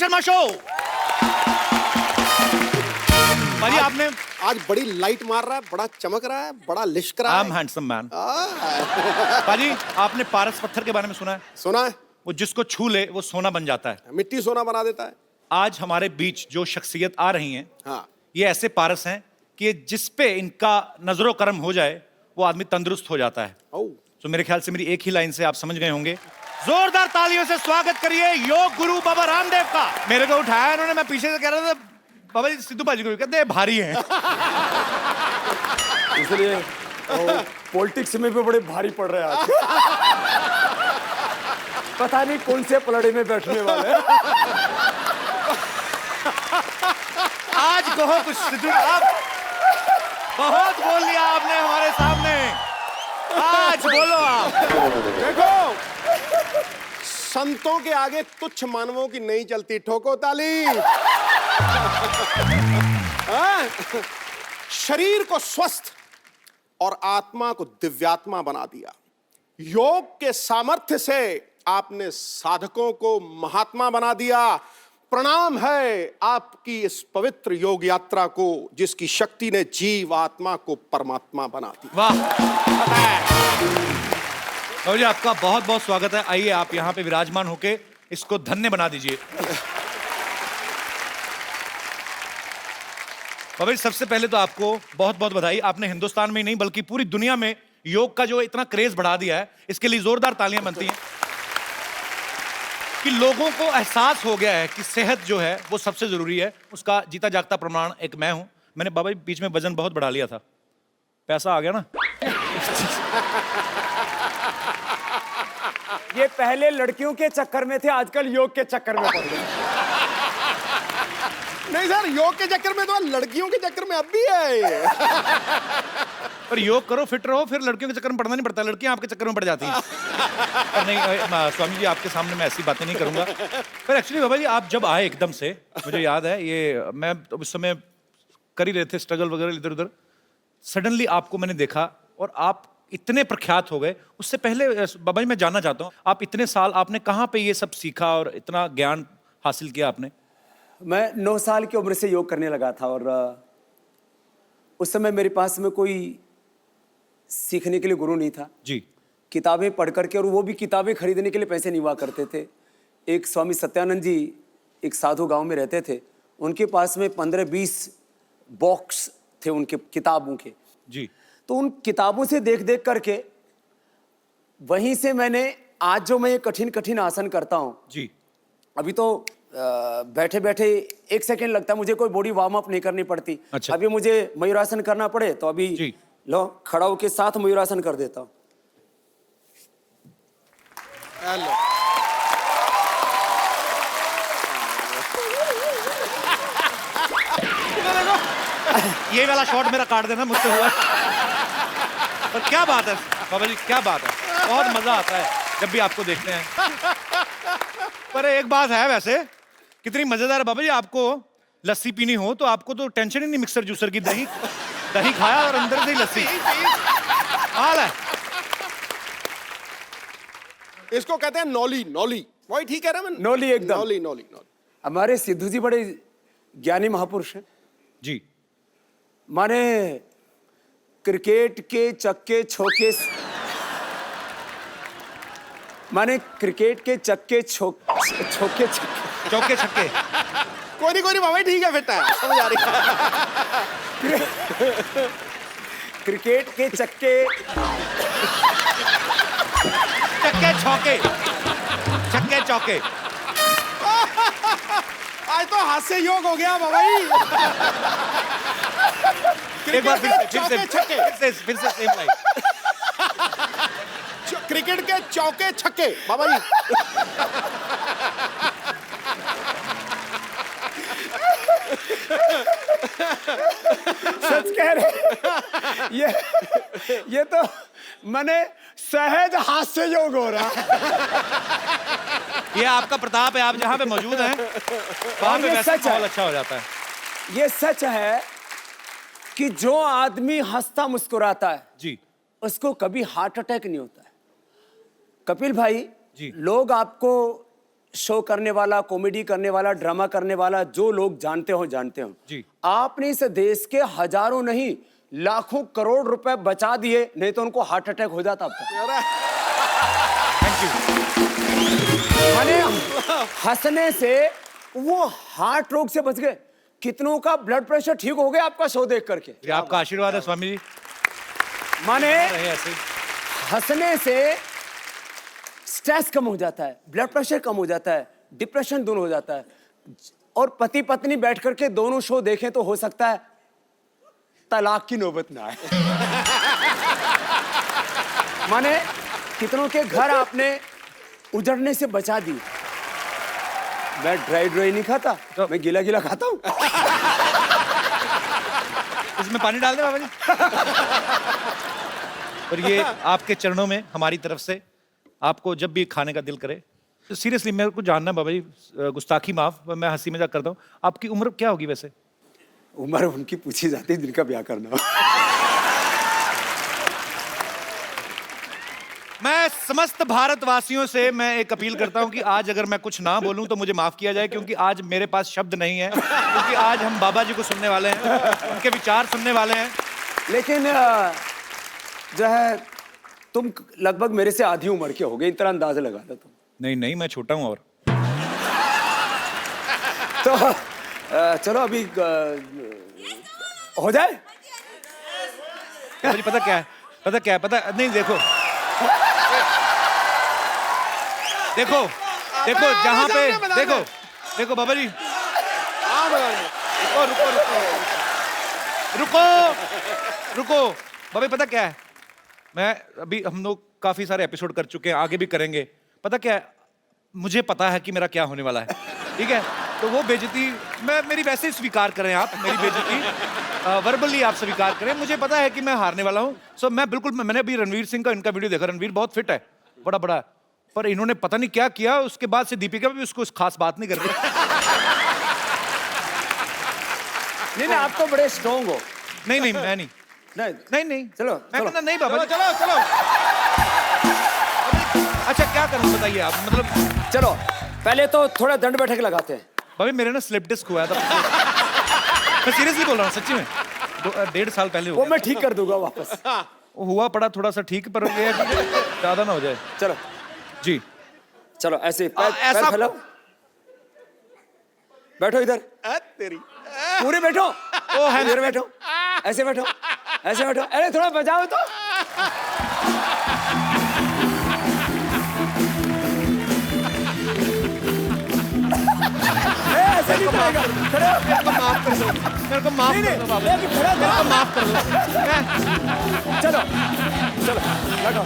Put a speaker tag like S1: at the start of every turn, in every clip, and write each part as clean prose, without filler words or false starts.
S1: Sharma show. भाई आपने
S2: आज बड़ी लाइट मार रहा है, बड़ा चमक रहा है, बड़ा लिश्क रहा
S1: आई एम
S2: है।
S1: Handsome man. भाजी आपने पारस पत्थर के बारे में सुना है?
S2: सुना है?
S1: वो जिसको छू ले वो सोना बन जाता है।
S2: मिट्टी सोना बना देता है।
S1: आज हमारे बीच जो शख्सियत आ रही हैं,
S2: हाँ,
S1: ये ऐसे पारस हैं कि जिस पे इनका नजरो करम हो जाए वो आदमी तंदुरुस्त हो जाता है।
S2: ओ,
S1: तो मेरे ख्याल से मेरी एक ही लाइन से आप समझ गए होंगे। जोरदार तालियों से स्वागत करिए योग गुरु बाबा रामदेव का। मेरे को उठाया इन्होंने, मैं पीछे से कह रहा था बाबा जी सिद्धू भाजी को कहते हैं भारी हैं।
S3: इसलिए पॉलिटिक्स में भी बड़े भारी पड़ रहे हैं आज। पता नहीं कौन से पलड़े में बैठने वाले हैं।
S1: आज कहो कुछ सिद्धू आप, बहुत बोल लिया आपने हमारे सामने, आज बोलो आप।
S2: देखो, संतों के आगे तुच्छ मानवों की नहीं चलती, ठोको ताली। हाँ? शरीर को स्वस्थ और आत्मा को दिव्यात्मा बना दिया। योग के सामर्थ्य से आपने साधकों को महात्मा बना दिया। प्रणाम है आपकी इस पवित्र योग यात्रा को, जिसकी शक्ति ने जीव आत्मा को परमात्मा बना दिया।
S1: वाह बाबा जी, आपका बहुत बहुत स्वागत है। आइए आप यहाँ पे विराजमान होके इसको धन्य बना दीजिए। बाबा जी सबसे पहले तो आपको बहुत बहुत बधाई। आपने हिंदुस्तान में ही नहीं बल्कि पूरी दुनिया में योग का जो इतना क्रेज बढ़ा दिया है, इसके लिए जोरदार तालियां बनती हैं कि लोगों को एहसास हो गया है कि सेहत जो है वो सबसे जरूरी है। उसका जीता जागता प्रमाण एक मैं हूं। मैंने बाबा जी बीच में वजन बहुत बढ़ा लिया था, पैसा आ गया ना।
S3: ये पहले लड़कियों के चक्कर में थे, आजकल योग के चक्कर में पड़ गए।
S2: नहीं सर, योग के चक्कर में तो लड़कियों के चक्कर में अब भी है।
S1: पर योग करो, फिट रहो, फिर लड़कियों के चक्कर में पड़ना नहीं पड़ता, लड़कियां आपके चक्कर में पड़ जाती हैं। पर नहीं स्वामी जी, आपके सामने मैं ऐसी बातें नहीं करूंगा। पर एक्चुअली बाबा जी आप जब आए एकदम से, मुझे याद है ये, मैं तो उस समय कर ही रहे थे स्ट्रगल वगैरह इधर उधर, सडनली आपको मैंने देखा और आप इतने प्रख्यात हो गए। उससे पहले बाबा जी मैं जानना चाहता हूँ, आप इतने साल आपने कहाँ पे ये सब सीखा और इतना ज्ञान हासिल किया आपने?
S3: मैं 9 साल की उम्र से योग करने लगा था और उस समय मेरे पास में कोई सीखने के लिए गुरु नहीं था
S1: जी।
S3: किताबें पढ़ करके, और वो भी किताबें खरीदने के लिए पैसे नहीं हुआ करते थे। एक स्वामी सत्यानंद जी एक साधु गांव में रहते थे, उनके पास में 15-20 बॉक्स थे उनके किताबों के
S1: जी।
S3: तो उन किताबों से देख देख करके वहीं से मैंने आज जो मैं ये कठिन कठिन आसन करता हूँ
S1: जी।
S3: अभी तो बैठे बैठे 1 सेकंड लगता है, मुझे कोई बॉडी वार्म अप नहीं करनी पड़ती।
S1: अच्छा।
S3: अभी मुझे मयूरासन करना पड़े तो अभी
S1: जी।
S3: लो खड़ा होके साथ मयूरासन कर देता हूँ।
S1: ये वाला शॉट मेरा काट देना, मुझसे हुआ। पर क्या बात है बाबा जी, क्या बात है, बहुत मजा आता है जब भी आपको देखते हैं। पर एक बात है वैसे, कितनी मजेदार है बाबा जी, आपको लस्सी पीनी हो तो आपको तो टेंशन ही नहीं मिक्सर जूसर की। दही दही खाया और अंदर से ही लस्सी हाल है।
S2: इसको कहते हैं नौली। नौली वही ठीक है ना? मैं
S3: नौली एकदम।
S2: नौली नौली नौली।
S3: हमारे सिद्धू जी बड़े ज्ञानी महापुरुष हैं।
S1: जी।
S3: माने क्रिकेट के चक्के छोके, माने क्रिकेट के चक्के छोके
S1: चौके छक्के।
S2: कोई नहीं बाबा, ठीक है, बेटा समझ आ रही।
S3: क्रिकेट के चक्के
S1: चक्के छक्के, छक्के चौके।
S2: आज तो हास्य योग हो गया बाबा जी।
S1: एक बार
S2: चौके छक्के,
S1: फिर से सेम लाइन।
S2: क्रिकेट के चौके छक्के बाबा जी।
S3: सच कह रहे। ये तो मैंने सहज हास्य योग हो रहा है।
S1: ये आपका प्रताप है, आप जहां पे मौजूद हैं वहां पे वैसे माहौल अच्छा हो जाता है।
S3: ये सच है कि जो आदमी हंसता मुस्कुराता है
S1: जी।
S3: उसको कभी हार्ट अटैक नहीं होता है। कपिल भाई
S1: जी।
S3: लोग आपको शो करने वाला, कॉमेडी करने वाला, ड्रामा करने वाला, जो लोग जानते हो
S1: जी।
S3: आपने इस देश के हजारों नहीं लाखों करोड़ रुपए बचा दिए, नहीं तो उनको हार्ट अटैक हो जाता अब तक।
S1: Thank you.
S3: माने हंसने से वो हार्ट रोग से बच गए। कितनों का ब्लड प्रेशर ठीक हो गया आपका शो देख करके।
S1: ये आपका आशीर्वाद है स्वामी जी।
S3: माने
S1: रहे ऐसे ही।
S3: हंसने से स्ट्रेस कम हो जाता है, ब्लड प्रेशर कम हो जाता है, डिप्रेशन दूर हो जाता है। और पति पत्नी बैठ करके दोनों शो देखें तो हो सकता है तलाक की नौबत ना आए। माने कितनों के घर आपने उजड़ने से बचा दी। मैं ड्राई नहीं खाता, मैं गीला गीला खाता हूं।
S1: इसमें पानी डाल दे बाबा जी। और ये आपके चरणों में हमारी तरफ से, आपको जब भी खाने का दिल करे। तो सीरियसली मेरे को जानना है बाबा जी, गुस्ताखी माफ, मैं हंसी मजाक करता हूँ, आपकी उम्र क्या होगी वैसे?
S3: उम्र उनकी पूछी जाती है जिनका ब्याह करना हो।
S1: मैं समस्त भारतवासियों से मैं एक अपील करता हूं कि आज अगर मैं कुछ ना बोलूं तो मुझे माफ किया जाए, क्योंकि आज मेरे पास शब्द नहीं है, क्योंकि आज हम बाबा जी को सुनने वाले हैं, उनके विचार सुनने वाले हैं।
S3: लेकिन जो है तुम लगभग मेरे से आधी उम्र के हो गए, इतना अंदाजा लगा लो तुम।
S1: नहीं नहीं, मैं छोटा हूं। और
S3: तो चलो अभी हो जाए।
S1: मुझे पता क्या है, पता नहीं, देखो जहां पे देखो बाबा जी, रुको बाबा जी, पता क्या है, मैं अभी, हम लोग काफी सारे एपिसोड कर चुके हैं, आगे भी करेंगे। पता क्या है, मुझे पता है कि मेरा क्या होने वाला है, ठीक है? तो वो बेइज्जती मेरी वैसे ही स्वीकार करें आप, मेरी बेइज्जती वर्बली आप स्वीकार करें। मुझे पता है कि मैं हारने वाला हूं। सो मैं बिल्कुल, मैंने अभी रणवीर सिंह का इनका वीडियो देखा, रणवीर बहुत फिट है, बड़ा, पर इन्होंने पता नहीं क्या किया, उसके बाद से दीपिका भी उसको खास बात नहीं करती।
S3: नहीं आप तो बड़े स्ट्रॉन्ग हो।
S1: नहीं मैं नहीं,
S3: चलो
S1: मैं कहता नहीं बाबा जी।
S2: चलो
S1: अच्छा क्या करूं बताइए आप, मतलब
S3: चलो पहले तो थोड़ा दंड बैठक लगाते हैं।
S1: भाभी मेरे ना स्लिप डिस्क हुआ था। मैं सीरियसली बोल रहा हूँ, सच्ची में, 1.5 साल पहले
S3: वो मैं ठीक कर दूंगा वापस।
S1: वो हुआ पड़ा थोड़ा सा ठीक, पर ये है कि ज्यादा ना हो जाए।
S3: चलो
S1: जी
S3: चलो ऐसे पैर
S1: ऐसा
S3: फैलाओ, बैठो इधर,
S2: तेरी
S3: पूरे बैठो।
S1: ओ है
S3: इधर बैठो, ऐसे बैठो, अरे थोड़ा बजाओ तो। ऐसे नहीं चलेगा, खड़े हो।
S1: मेरे को माफ कर दो बाबा,
S3: अभी खड़ा
S1: मेरे को माफ कर दो।
S3: चलो बैठो,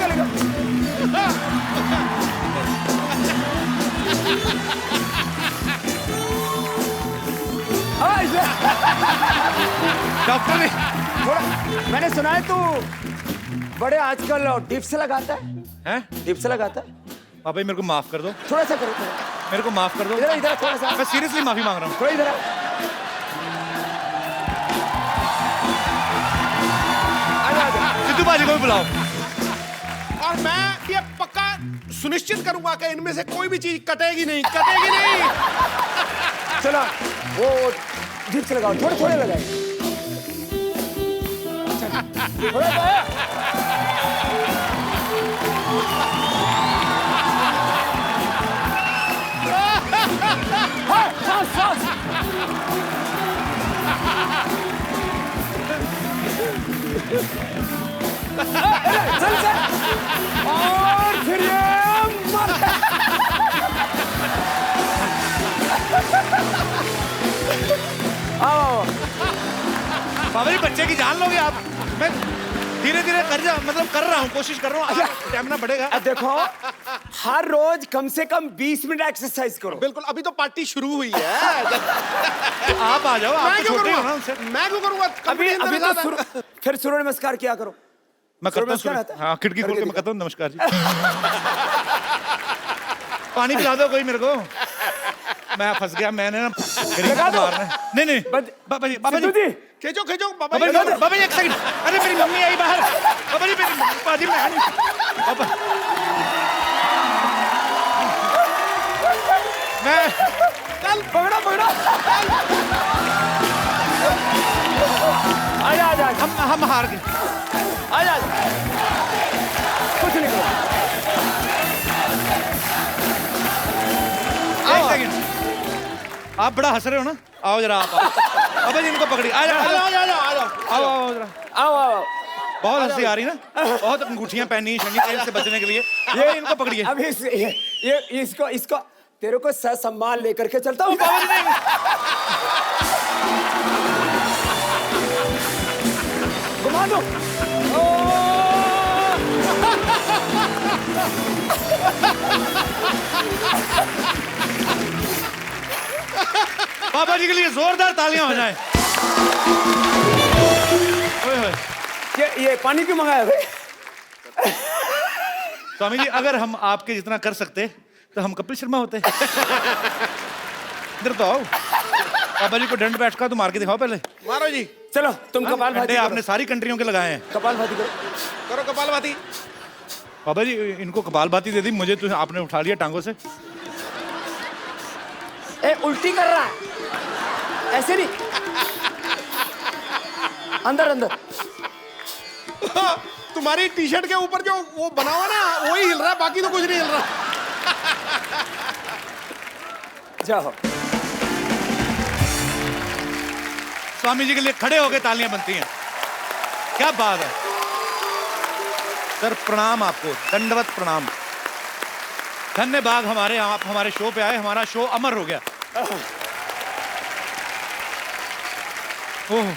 S3: लगा।
S1: डॉक्टर ने
S3: थोड़ा, मैंने सुना है तू बड़े आजकल डिप्स लगाता है।
S1: हैं?
S3: डिप्स लगाता है।
S1: बाबा जी मेरे को माफ कर दो,
S3: थोड़ा सा करो,
S1: मेरे को माफ कर दो।
S3: इधर थोड़ा सा,
S1: मैं सीरियसली माफी मांग रहा हूँ।
S3: थोड़ा इधर
S1: सिद्धू बाजी को भी बुलाओ।
S2: और मैं ये पक्का सुनिश्चित करूंगा कि इनमें से कोई भी चीज कटेगी नहीं।
S3: चलो वो डिप्स लगाओ, थोड़े लगाए। थोड़ा सांस। चल और फिर ये आओ।
S1: बाबा जी बच्चे की जान लोगे आप। मैं धीरे कर रहा हूँ, कोशिश कर रहा हूँ, स्टैमिना बढ़ेगा।
S3: अब देखो, हर रोज कम से कम 20 मिनट एक्सरसाइज करो।
S2: बिल्कुल, अभी तो पार्टी शुरू हुई है।
S1: आप आ जाओ, आप छोटे हो ना उनसे।
S2: मैं क्यों करूंगा?
S3: अभी तो फिर सूर्य नमस्कार किया करो।
S1: मैं करता
S3: नमस्कार आता
S1: हूँ,
S3: है?
S1: हाँ, खिड़की खोल के मैं करता हूँ नमस्कार जी। पानी पिला दो कोई मेरे को, मैं फंस गया। मैंने ना गरीब को मारना है। नहीं बाबा जी
S2: खींचो बाबा जी।
S1: बाबा जी एक सेकंड। अरे मेरी मम्मी आई बाहर। बाबा जी मैं मैं
S2: चल
S3: पकड़ो पकड़ो। आजा आजा आजा।
S1: हम हार गए।
S3: आजा कुछ नहीं करो।
S1: एक सेकंड, आप बड़ा हंस रहे हो ना? आओ जरा आप आओ। अबे इनको पकड़ी। आ जाओ,
S2: आ जाओ, आ जाओ, आ जाओ।
S1: आओ आओ जरा।
S3: आओ आओ।
S1: बहुत हंसी आ रही ना, बहुत अंगूठियां पहनी शनि तेल से बचने के लिए। ये इनको पकड़िए।
S3: अब ये इसको इसको तेरे को सम्मान लेकर के चलता हूँ।
S1: बाबा जी नहीं।
S3: घुमा दो।
S1: बाबा जी के लिए जोरदार तालियां हो जाएं। ओए होए।
S3: ये पानी क्यों मंगाया भाई?
S1: स्वामी जी, अगर हम आपके जितना कर सकते तो हम कपिल शर्मा होते। इधर तो आओ। बाबा जी को दंड बैठ का तो मार के दिखाओ पहले।
S2: मारो जी,
S3: चलो तुम कपालभाति
S1: डंडे
S3: करो।
S1: आपने सारी कंट्रियों के लगाए हैं।
S3: कपालभाति करो।
S2: करो कपालभाति।
S1: बाबा जी इनको कपालभाति दे दी, मुझे तो आपने उठा लिया टांगों से।
S3: ए उल्टी कर रहा है, ऐसे नहीं। अंदर अंदर।
S2: तुम्हारी टी शर्ट के ऊपर जो वो बना हुआ ना, वही हिल रहा है, बाकी तो कुछ नहीं हिल रहा।
S3: जाओ।
S1: स्वामी जी के लिए खड़े होकर तालियां बनती हैं। क्या बात है सर, प्रणाम आपको, दंडवत प्रणाम। धन्यवाद, हमारे आप हमारे शो पे आए, हमारा शो अमर हो गया। ओह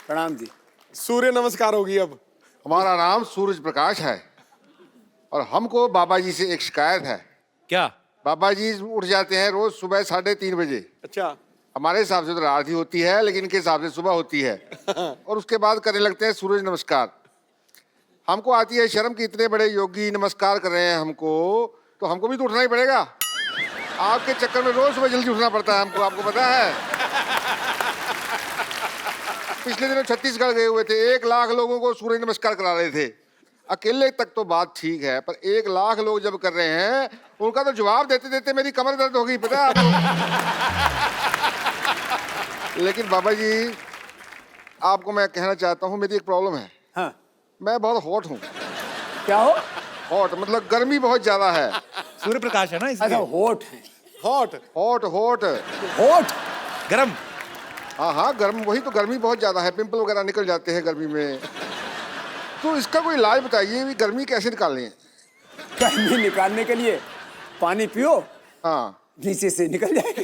S3: प्रणाम जी।
S2: सूर्य नमस्कार होगी अब।
S4: हमारा नाम सूरज प्रकाश है और हमको बाबा जी से एक शिकायत है।
S1: क्या?
S4: बाबा जी उठ जाते हैं रोज सुबह 3:30 बजे।
S2: अच्छा।
S4: हमारे हिसाब से तो रात ही होती है, लेकिन इनके हिसाब से सुबह होती है। और उसके बाद करने लगते हैं सूरज नमस्कार। हमको आती है शर्म कि इतने बड़े योगी नमस्कार कर रहे हैं हमको, तो हमको भी तो उठना ही पड़ेगा। आपके चक्कर में रोज सुबह जल्दी उठना पड़ता है हमको, आपको पता है। पिछले दिनों छत्तीसगढ़ गए हुए थे, 1 लाख लोगों को सूर्य नमस्कार करा रहे थे। अकेले तक तो बात ठीक है, पर 1 लाख लोग जब कर रहे हैं, उनका तो जवाब देते देते मेरी कमर दर्द हो गई, पता है आपको। लेकिन बाबा जी, आपको मैं कहना चाहता हूँ, मेरी एक प्रॉब्लम है।
S3: हाँ।
S4: मैं बहुत हॉट हूँ।
S3: क्या हो?
S4: हॉट मतलब गर्मी बहुत ज्यादा है।
S1: सूर्य प्रकाश है ना
S3: अच्छा,
S1: इसलिए।
S3: होठ है।
S2: हॉट।
S4: हॉट हॉट
S3: होठ।
S1: गरम।
S4: हाँ हाँ, गर्म, वही तो, गर्मी बहुत ज्यादा है, पिंपल वगैरह निकल जाते हैं गर्मी में। तो इसका कोई इलाज बताइए, भी गर्मी कैसे निकालें।
S3: गर्मी निकालने के लिए पानी पियो,
S4: हाँ,
S3: नीचे से निकल जाएगा।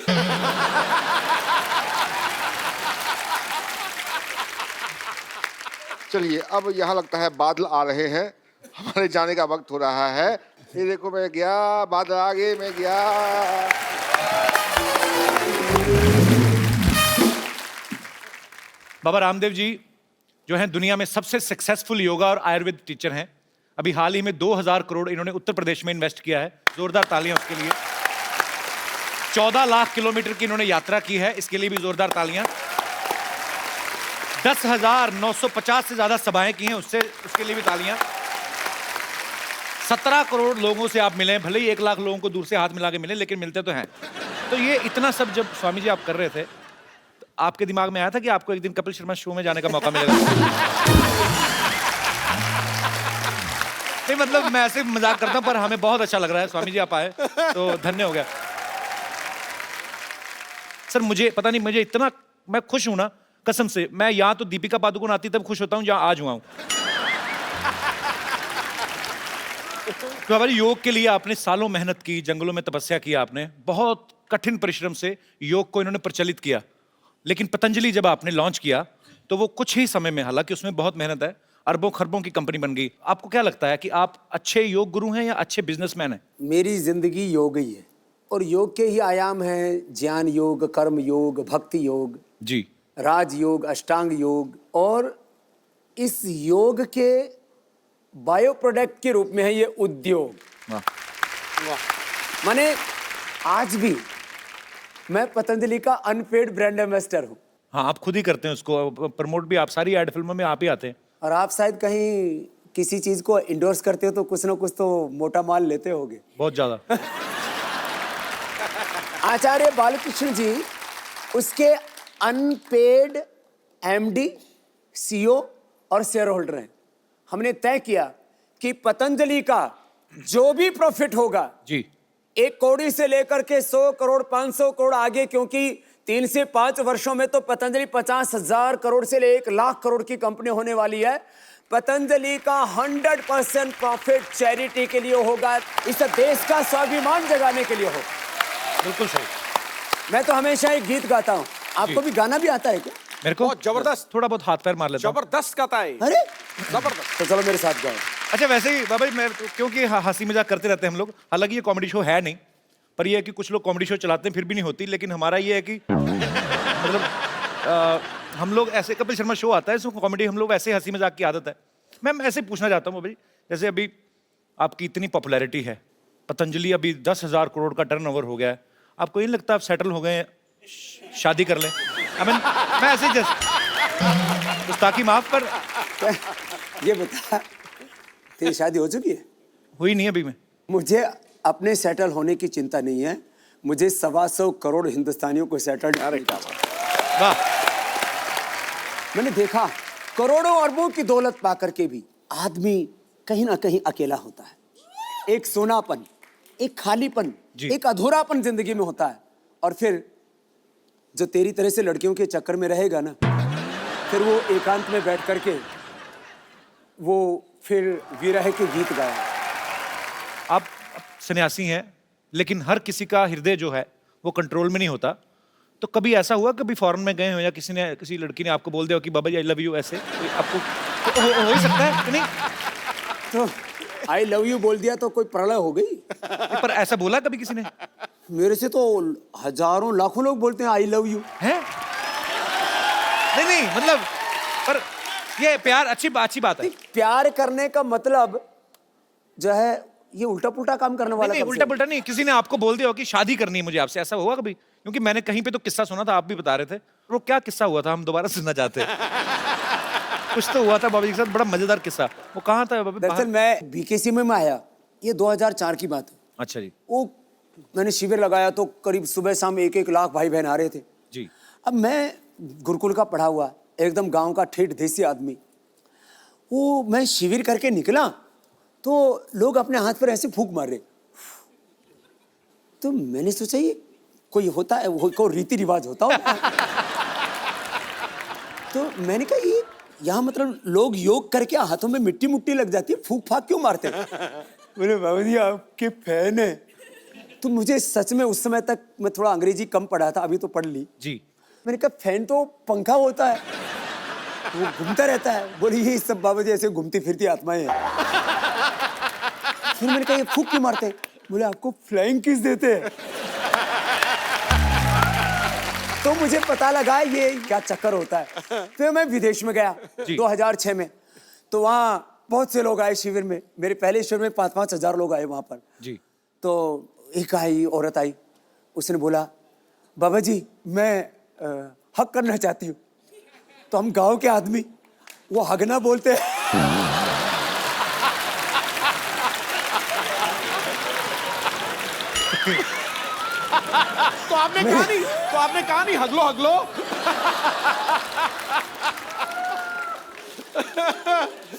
S4: चलिए, अब यहाँ लगता है बादल आ रहे हैं, हमारे जाने का वक्त हो रहा है। ये देखो, मैं गया, बादल आ गए, मैं गया।
S1: बाबा रामदेव जी जो हैं दुनिया में सबसे सक्सेसफुल योगा और आयुर्वेद टीचर हैं। अभी हाल ही में 2000 करोड़ इन्होंने उत्तर प्रदेश में इन्वेस्ट किया है, जोरदार तालियां उसके लिए। 14 लाख किलोमीटर की इन्होंने यात्रा की है, इसके लिए भी जोरदार तालियां। 10,950 से ज्यादा सभाएं की हैं, उसके लिए भी तालियां। 17 करोड़ लोगों से आप मिले, भले ही 1 लाख लोगों को दूर से हाथ मिला के मिले, लेकिन मिलते तो हैं। तो ये इतना सब जब स्वामी जी आप कर रहे थे, तो आपके दिमाग में आया था कि आपको एक दिन कपिल शर्मा शो में जाने का मौका मिलेगा? नहीं, मतलब मैं ऐसे मजाक करता हूं, पर हमें बहुत अच्छा लग रहा है स्वामी जी आप आए, तो धन्य हो गया। सर मुझे पता नहीं, मुझे इतना, मैं खुश हूं ना कसम से। मैं यहाँ तो दीपिका पादुकोण आती तब खुश होता हूँ जहाँ आज हुआ हूँ। तो हमारे योग के लिए आपने सालों मेहनत की, जंगलों में तपस्या की, आपने बहुत कठिन परिश्रम से योग को इन्होंने प्रचलित किया। लेकिन पतंजलि जब आपने लॉन्च किया तो वो कुछ ही समय में, हालांकि उसमें बहुत मेहनत है, अरबों खरबों की कंपनी बन गई। आपको क्या लगता है कि आप अच्छे योग गुरु हैं या अच्छे बिजनेसमैन हैं?
S3: मेरी जिंदगी योग ही है, और योग के ही आयाम हैं ज्ञान योग, कर्म योग, भक्ति योग
S1: जी,
S3: राज योग, अष्टांग योग। और इस योग के बायो प्रोडक्ट के रूप में है ये उद्योग।
S1: वाह।
S3: माने आज भी मैं पतंजलि का अनपेड ब्रांड एम्बेसडर हूँ।
S1: हाँ, आप खुद ही करते हैं उसको, प्रमोट भी आप, सारी एड फिल्मों में आप ही आते हैं।
S3: और आप शायद कहीं किसी चीज को इंडोर्स करते हो तो कुछ ना कुछ तो मोटा माल लेते होगे।
S1: बहुत ज्यादा।
S3: आचार्य बालकृष्ण जी उसके अनपेड एमडी, सीईओ और शेयर होल्डर हैं। हमने तय किया कि पतंजलि का जो भी प्रॉफिट होगा
S1: जी,
S3: 1 करोड़ से लेकर के 100 करोड़ 500 करोड़ आगे, क्योंकि 3 से 5 वर्षों में तो पतंजलि 50,000 करोड़ से ले 1 लाख करोड़ की कंपनी होने वाली है। पतंजलि का 100% प्रॉफिट चैरिटी के लिए होगा, इस देश का स्वाभिमान जगाने के लिए हो।
S1: बिल्कुल सही।
S3: मैं तो हमेशा एक गीत गाता हूँ, आपको भी गाना भी आता है क्या?
S1: मेरे को
S2: बहुत जबरदस्त।
S1: थोड़ा बहुत हाथ पैर मार लेता हूँ।
S2: जबरदस्त गाता है।
S3: अरे
S2: जबरदस्त।
S3: तो चलो मेरे साथ गाओ।
S1: अच्छा, वैसे ही बाबा जी, मैं क्योंकि हंसी मजाक करते रहते हैं हम लोग, हालांकि ये कॉमेडी शो है नहीं, पर ये है कि कुछ लोग कॉमेडी शो चलाते हैं फिर भी नहीं होती, लेकिन हमारा ये है कि मतलब हम लोग ऐसे, कपिल शर्मा शो आता है, इसमें कॉमेडी हम लोग ऐसे हंसी मजाक की आदत है। मैं ऐसे पूछना चाहता हूँ बाबा जी, जैसे अभी आपकी इतनी पॉपुलैरिटी है, पतंजलि अभी 10,000 करोड़ का टर्नओवर हो गया है, आपको ये नहीं लगता आप सेटल हो गए हैं, शादी कर लें? I mean, मैं ऐसे ही जस्ट गुस्ताखी माफ, पर
S3: ये बता, तेरी शादी हो चुकी है?
S1: हुई नहीं अभी। मैं
S3: मुझे अपने सेटल होने की चिंता नहीं है, मुझे 125 करोड़ हिंदुस्तानियों को सेटल।
S1: वाह,
S3: मैंने देखा करोड़ों अरबों की दौलत पाकर के भी आदमी कहीं ना कहीं अकेला होता है। एक सोनापन, एक खालीपन,
S1: जी।
S3: एक अधूरापन जिंदगी में होता है। और फिर जो तेरी तरह से लड़कियों के चक्कर में रहेगा ना, फिर वो एकांत में बैठ करके वो फिर विरह के गीत गाया।
S1: आप सन्यासी हैं, लेकिन हर किसी का हृदय जो है वो कंट्रोल में नहीं होता। तो कभी ऐसा हुआ, कभी फॉरेन में गए हो या किसी लड़की ने आपको बोल दिया हो कि बाबा जी आई लव यू, ऐसे कोई आपको तो हो ही सकता है कि नहीं?
S3: तो आई लव यू बोल दिया तो कोई प्रलय हो गई?
S1: पर ऐसा बोला कभी किसी ने?
S3: मेरे से तो हजारों लाखों लोग बोलते हैं आई लव यू।
S1: हैं? नहीं, मतलब, पर ये प्यार अच्छी बात है।
S3: प्यार करने का मतलब जो है ये उल्टा पुल्टा काम करने वाला।
S1: नहीं, उल्टा पुल्टा नहीं, किसी ने आपको बोल दिया हो कि शादी करनी है मुझे आपसे, ऐसा हुआ कभी? क्योंकि मैंने कहीं पे तो किस्सा सुना था, आप भी बता रहे थे, वो क्या किस्सा हुआ था, हम दोबारा सुनना चाहते हैं। कुछ तो हुआ था बाबा जी के साथ, बड़ा मजेदार किस्सा। वो कहाँ था बाबा?
S3: दरअसल मैं बीकेसी में आया, ये 2004 की बात है।
S1: अच्छा जी।
S3: वो मैंने शिविर लगाया तो करीब सुबह शाम 1-1 लाख भाई बहन आ रहे थे
S1: जी।
S3: अब मैं गुरुकुल का पढ़ा हुआ एकदम गांव का ठेठ देसी आदमी, वो मैं शिविर करके निकला तो लोग अपने हाथ पर ऐसे फूंक मार रहे। तो मैंने सोचा ये कोई होता है, वो कोई रीति रिवाज होता हो। तो मैंने कहा ये यहाँ मतलब लोग योग करके हाथों में मिट्टी मुट्टी लग जाती है, फूंक फाक क्यों मारते हैं? बोले बाबा जी आपके फैन है। तो मुझे सच में उस समय तक मैं थोड़ा अंग्रेजी कम पढ़ा था, अभी तो पढ़ ली
S1: जी।
S3: मैंने कहा फैन तो पंखा होता है, वो घूमता रहता है। बोले ये सब बाबा जी ऐसे घूमती फिरती आत्माएं हैं। फिर मैंने कहा ये फूंक क्यों मारते हैं? बोले आपको फ्लाइंग किस देते हैं। तो मुझे पता लगा ये क्या चक्कर होता है। फिर मैं विदेश में गया 2006 में, तो वहाँ बहुत से लोग आए शिविर में। मेरे पहले शिविर में 5-5 हजार लोग आए वहाँ पर
S1: जी।
S3: तो एक आई औरत आई, उसने बोला बाबा जी मैं हक करना चाहती हूँ। तो हम गांव के आदमी वो हगना बोलते हैं।
S2: तो आपने कहा नहीं हगलो हगलो।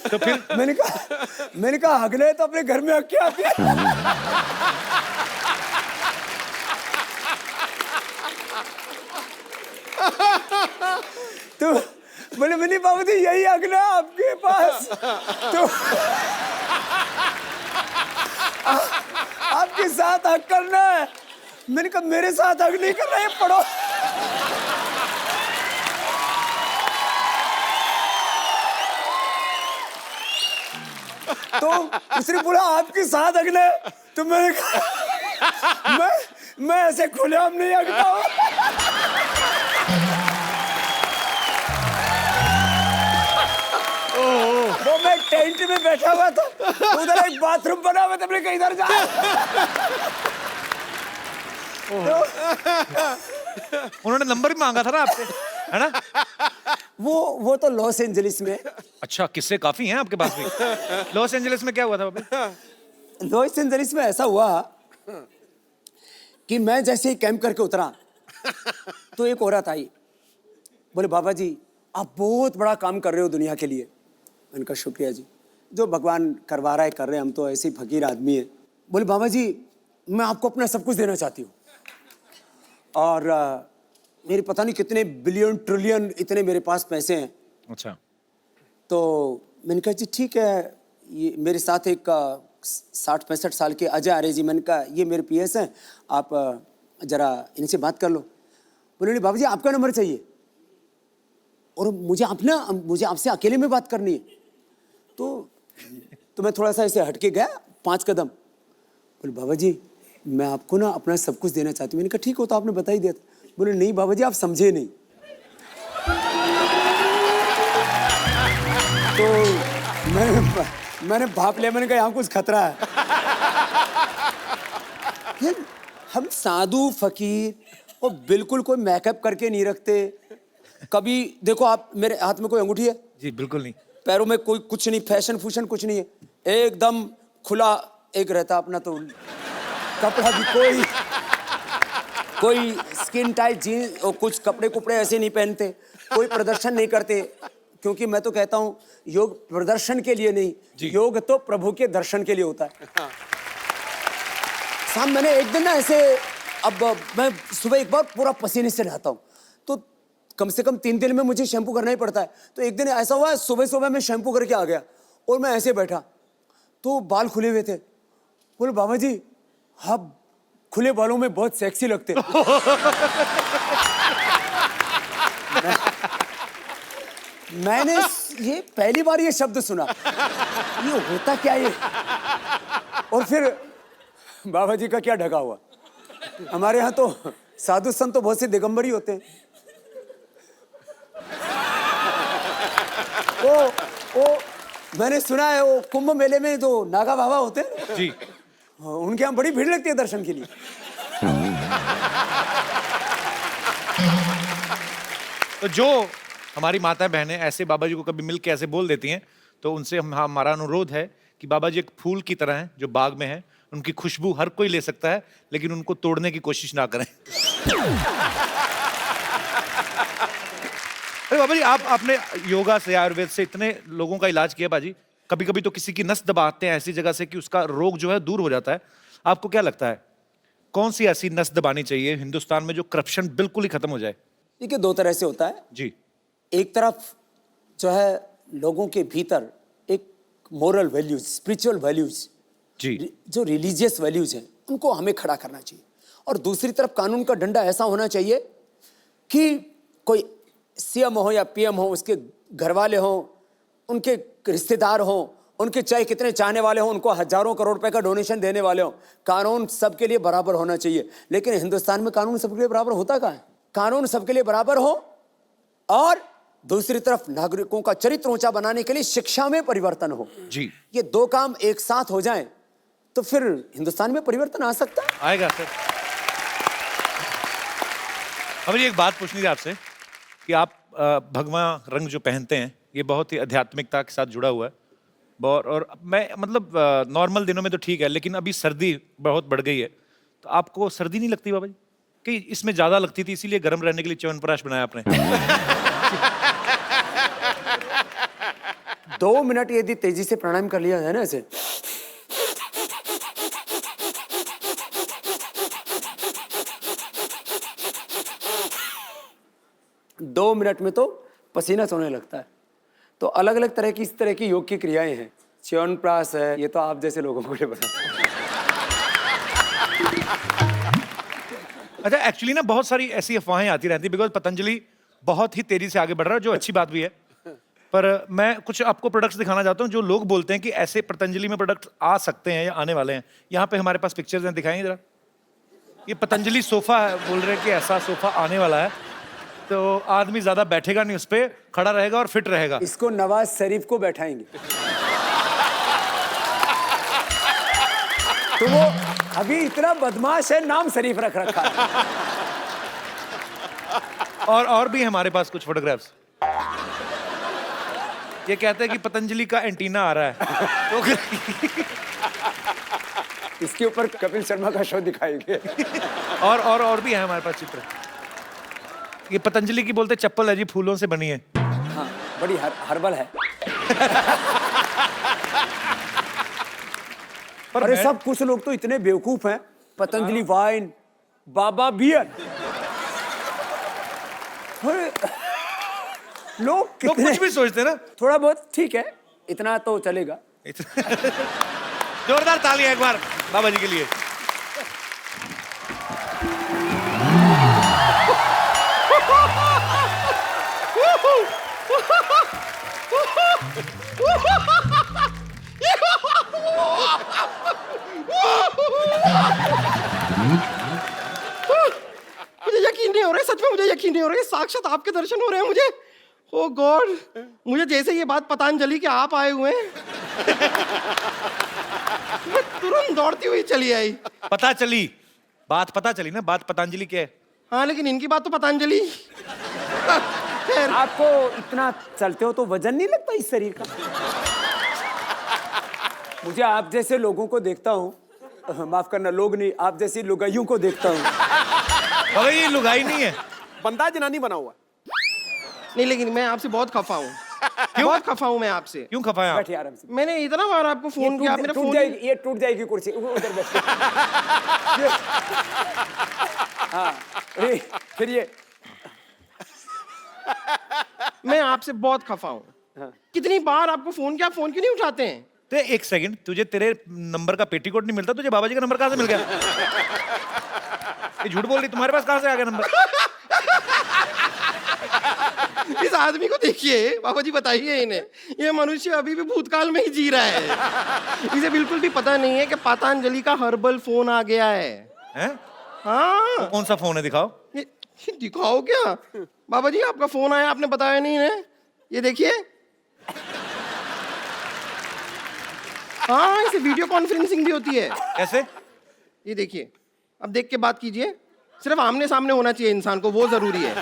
S1: तो फिर
S3: मैंने कहा हगले तो अपने घर में हक के आती है। तो बोले मैंने बाबू जी यही हगना आपके पास, तो आपके साथ हक करना है। मैंने कहा मेरे साथ हक नहीं कर रहे, पढ़ो। तो उसने बोला आपके साथ हगना है, तो मैंने कहा मैं ऐसे खुलेआम नहीं हगता हूं। वो मैं टेंट में बैठा हुआ था, उधर एक बाथरूम बना हुआ था, मैंने कहा इधर जा।
S1: उन्होंने नंबर भी मांगा था ना आपसे, है ना?
S3: वो तो लॉस एंजलिस में।
S1: अच्छा, किस्से काफी हैं आपके पास भी। लॉस एंजलिस में क्या हुआ था बाबा?
S3: लॉस एंजलिस में ऐसा हुआ कि मैं जैसे ही कैंप करके उतरा तो एक औरत आई, बोले बाबा जी आप बहुत बड़ा काम कर रहे हो दुनिया के लिए। मैंने कहा शुक्रिया जी, जो भगवान करवा रहा है कर रहे हैं, हम तो ऐसे ही फकीर आदमी हैं। बोले बाबा जी मैं आपको अपना सब कुछ देना चाहती हूँ, और मेरे पता नहीं कितने बिलियन ट्रिलियन इतने मेरे पास पैसे हैं।
S1: अच्छा।
S3: तो मैंने कहा जी ठीक है, ये मेरे साथ एक 60-65 साल के अजय आर्य जी, मैंने कहा ये मेरे पीएस हैं, आप जरा इनसे बात कर लो। बोले बाबा जी आपका नंबर चाहिए और मुझे आपसे अकेले में बात करनी है। तो मैं थोड़ा सा ऐसे हटके गया 5 कदम। बोले बाबा जी मैं आपको ना अपना सब कुछ देना चाहती हूँ। मैंने कहा ठीक हो तो आपने बता ही दिया था। बोले नहीं बाबा जी आप समझे नहीं। तो मैंने भाप लिया, मैंने कहा यहाँ कुछ खतरा है। फिर हम साधु फकीर और बिल्कुल कोई मेकअप करके नहीं रखते। कभी देखो आप, मेरे हाथ में कोई अंगूठी है?
S1: जी बिल्कुल नहीं।
S3: पैरों में कोई कुछ नहीं, फैशन फूशन कुछ नहीं है, एकदम खुला एक रहता अपना। तो कपड़ा भी कोई स्किन टाइट जीन्स और कुछ कपड़े ऐसे नहीं पहनते, कोई प्रदर्शन नहीं करते, क्योंकि मैं तो कहता हूँ योग प्रदर्शन के लिए नहीं, योग तो प्रभु के दर्शन के लिए होता है। शाम मैंने एक दिन ना ऐसे, अब मैं सुबह एक बार पूरा पसीने से नहाता हूँ, तो कम से कम 3 दिन में मुझे शैम्पू करना ही पड़ता है। तो एक दिन ऐसा हुआ सुबह मैं शैम्पू करके आ गया और मैं ऐसे बैठा तो बाल खुले हुए थे। बोले बाबा जी आप खुले बालों में बहुत सेक्सी लगते। मैंने ये पहली बार ये शब्द सुना, ये होता क्या ये? और फिर बाबा जी का क्या ढका हुआ, हमारे यहाँ तो साधु संत तो बहुत से दिगंबर ही होते हैं। वो मैंने सुना है वो कुंभ मेले में जो नागा बाबा होते हैं
S1: जी,
S3: उनके यहाँ बड़ी भीड़ लगती है दर्शन के लिए।
S1: तो जो हमारी माता बहनें ऐसे बाबा जी को कभी मिल के ऐसे बोल देती हैं, तो उनसे हमारा अनुरोध है कि बाबा जी एक फूल की तरह हैं जो बाग में हैं, उनकी खुशबू हर कोई ले सकता है, लेकिन उनको तोड़ने की कोशिश ना करें। अरे बाबा जी आपने योगा से, आयुर्वेद से इतने लोगों का इलाज किया बाजी, कभी कभी तो किसी की नस दबाते हैं ऐसी जगह से कि उसका रोग जो है दूर हो जाता है। आपको क्या लगता है कौन सी ऐसी नस दबानी चाहिए हिंदुस्तान में जो करप्शन बिल्कुल ही खत्म हो जाए?
S3: देखिए 2 तरह से होता है
S1: जी।
S3: एक तरफ जो है लोगों के भीतर एक मोरल वैल्यूज, स्पिरिचुअल वैल्यूज,
S1: जी,
S3: जो रिलीजियस वैल्यूज हैं उनको हमें खड़ा करना चाहिए, और दूसरी तरफ कानून का डंडा ऐसा होना चाहिए कि कोई सीएम हो या पीएम हो, उसके घर वाले हों, उनके रिश्तेदार हों, उनके चाहे कितने चाहने वाले हों, उनको हजारों करोड़ रुपए का डोनेशन देने वाले हों, कानून सबके लिए बराबर होना चाहिए। लेकिन हिंदुस्तान में कानून सबके लिए बराबर होता कहाँ है? कानून सबके लिए बराबर हो और दूसरी तरफ नागरिकों का चरित्र ऊंचा बनाने के लिए शिक्षा में परिवर्तन हो।
S1: जी,
S3: ये 2 काम एक साथ हो जाएं तो फिर हिंदुस्तान में परिवर्तन आ सकता है।
S1: आएगा सर। अब ये एक बात पूछनी थी आपसे कि आप भगवा रंग जो पहनते हैं ये बहुत ही आध्यात्मिकता के साथ जुड़ा हुआ है, और मैं मतलब नॉर्मल दिनों में तो ठीक है, लेकिन अभी सर्दी बहुत बढ़ गई है, तो आपको सर्दी नहीं लगती बाबा जी? कि इसमें ज्यादा लगती थी इसीलिए गर्म रहने के लिए च्यवनप्राश बनाया आपने?
S3: 2 मिनट यदि तेजी से प्राणायाम कर लिया है ना ऐसे, दो मिनट में तो पसीना सोने लगता है। तो अलग अलग तरह की इस तरह की योग की क्रियाएं हैं, च्यवनप्राश है, ये तो आप जैसे लोगों को लिए बताते हैं।
S1: अच्छा, एक्चुअली ना बहुत सारी ऐसी अफवाहें आती रहती, बिकॉज पतंजलि बहुत ही तेजी से आगे बढ़ रहा है, जो अच्छी बात भी है, पर मैं कुछ आपको प्रोडक्ट्स दिखाना चाहता हूँ जो लोग बोलते हैं कि ऐसे पतंजलि में प्रोडक्ट आ सकते हैं या आने वाले हैं। यहाँ पे हमारे पास पिक्चर्स हैं, दिखाएंगे जरा। ये पतंजलि सोफा है, बोल रहे हैं कि ऐसा सोफा आने वाला है, तो आदमी ज्यादा बैठेगा नहीं, उस पर खड़ा रहेगा और फिट रहेगा।
S3: इसको नवाज शरीफ को बैठाएंगे तो वो अभी इतना बदमाश है, नाम शरीफ रख रखा है।
S1: और भी है हमारे पास कुछ फोटोग्राफ्स। ये कहते हैं कि पतंजलि का एंटीना आ रहा है तो
S3: इसके ऊपर कपिल शर्मा का शो दिखाएंगे।
S1: और भी है हमारे पास चित्र। ये पतंजलि की बोलते चप्पल है जी, फूलों से बनी है।
S3: हाँ, बड़ी हर्बल है।
S1: पर
S3: अरे
S1: मैं-
S3: सब कुछ लोग तो इतने बेवकूफ हैं, पतंजलि वाइन, बाबा बियर। अरे, लोग
S1: लोग
S3: कितने
S1: कुछ भी सोचते हैं ना।
S3: थोड़ा बहुत ठीक है, इतना तो चलेगा।
S1: जोरदार तालियां एक बार बाबा जी के लिए।
S5: मुझे यकीन नहीं हो रहा है, सच में मुझे यकीन नहीं हो रहा है, साक्षात आपके दर्शन हो रहे हैं मुझे। ओ गॉड, मुझे जैसे ये बात पतंजलि के आप आए हुए हैं मैं तुरंत दौड़ती हुई चली आई।
S1: पता चली ना, बात पतंजलि की है।
S5: हाँ, लेकिन इनकी बात तो पतंजलि। खैर,
S3: आपको इतना चलते हो तो वजन नहीं लगता इस शरीर का? मुझे आप जैसे लोगों को देखता हूँ, माफ करना लोग नहीं, आप जैसी लुगाइयों को देखता हूँ।
S1: बाबा ये लुगाई नहीं है।
S2: बंदा जनानी बना हुआ।
S5: नहीं, लेकिन मैं आपसे बहुत खफा हूँ। बहुत खफा हूँ मैं आपसे।
S1: क्यों खफा है आप?
S3: बैठिए आराम से।
S5: मैंने इतना बार आपको फोन किया, आप मेरा
S3: टूट
S5: फोन
S3: जाएगी, ये टूट जाएगी कुर्सी, उधर बैठिए। हाँ, फिर ये
S5: मैं आपसे बहुत खफा हूँ। कितनी बार आपको फोन किया, आप फोन क्यों नहीं उठाते हैं?
S1: तो एक सेकंड, तुझे तेरे नंबर का पेटीकोट नहीं मिलता, तुझे बाबा जी का नंबर कहाँ से मिल गया? ये झूठ बोल रही, तुम्हारे पास कहाँ से आ गया नंबर?
S5: इस आदमी को देखिए, बाबा जी बताइए इन्हें, ये मनुष्य अभी भी भूतकाल में ही जी रहा है। इसे बिल्कुल भी पता नहीं है कि पतंजलि का हर्बल फोन आ गया है।
S1: हैं?
S5: हाँ,
S1: कौन सा फोन है, दिखाओ।
S5: ये दिखाओ क्या? बाबा जी आपका फोन आया, आपने बताया नहीं है। ये देखिए। हाँ, इसे वीडियो कॉन्फ्रेंसिंग भी होती है।
S1: कैसे?
S5: ये देखिए, अब देख के बात कीजिए। सिर्फ आमने सामने होना चाहिए इंसान को, वो जरूरी है।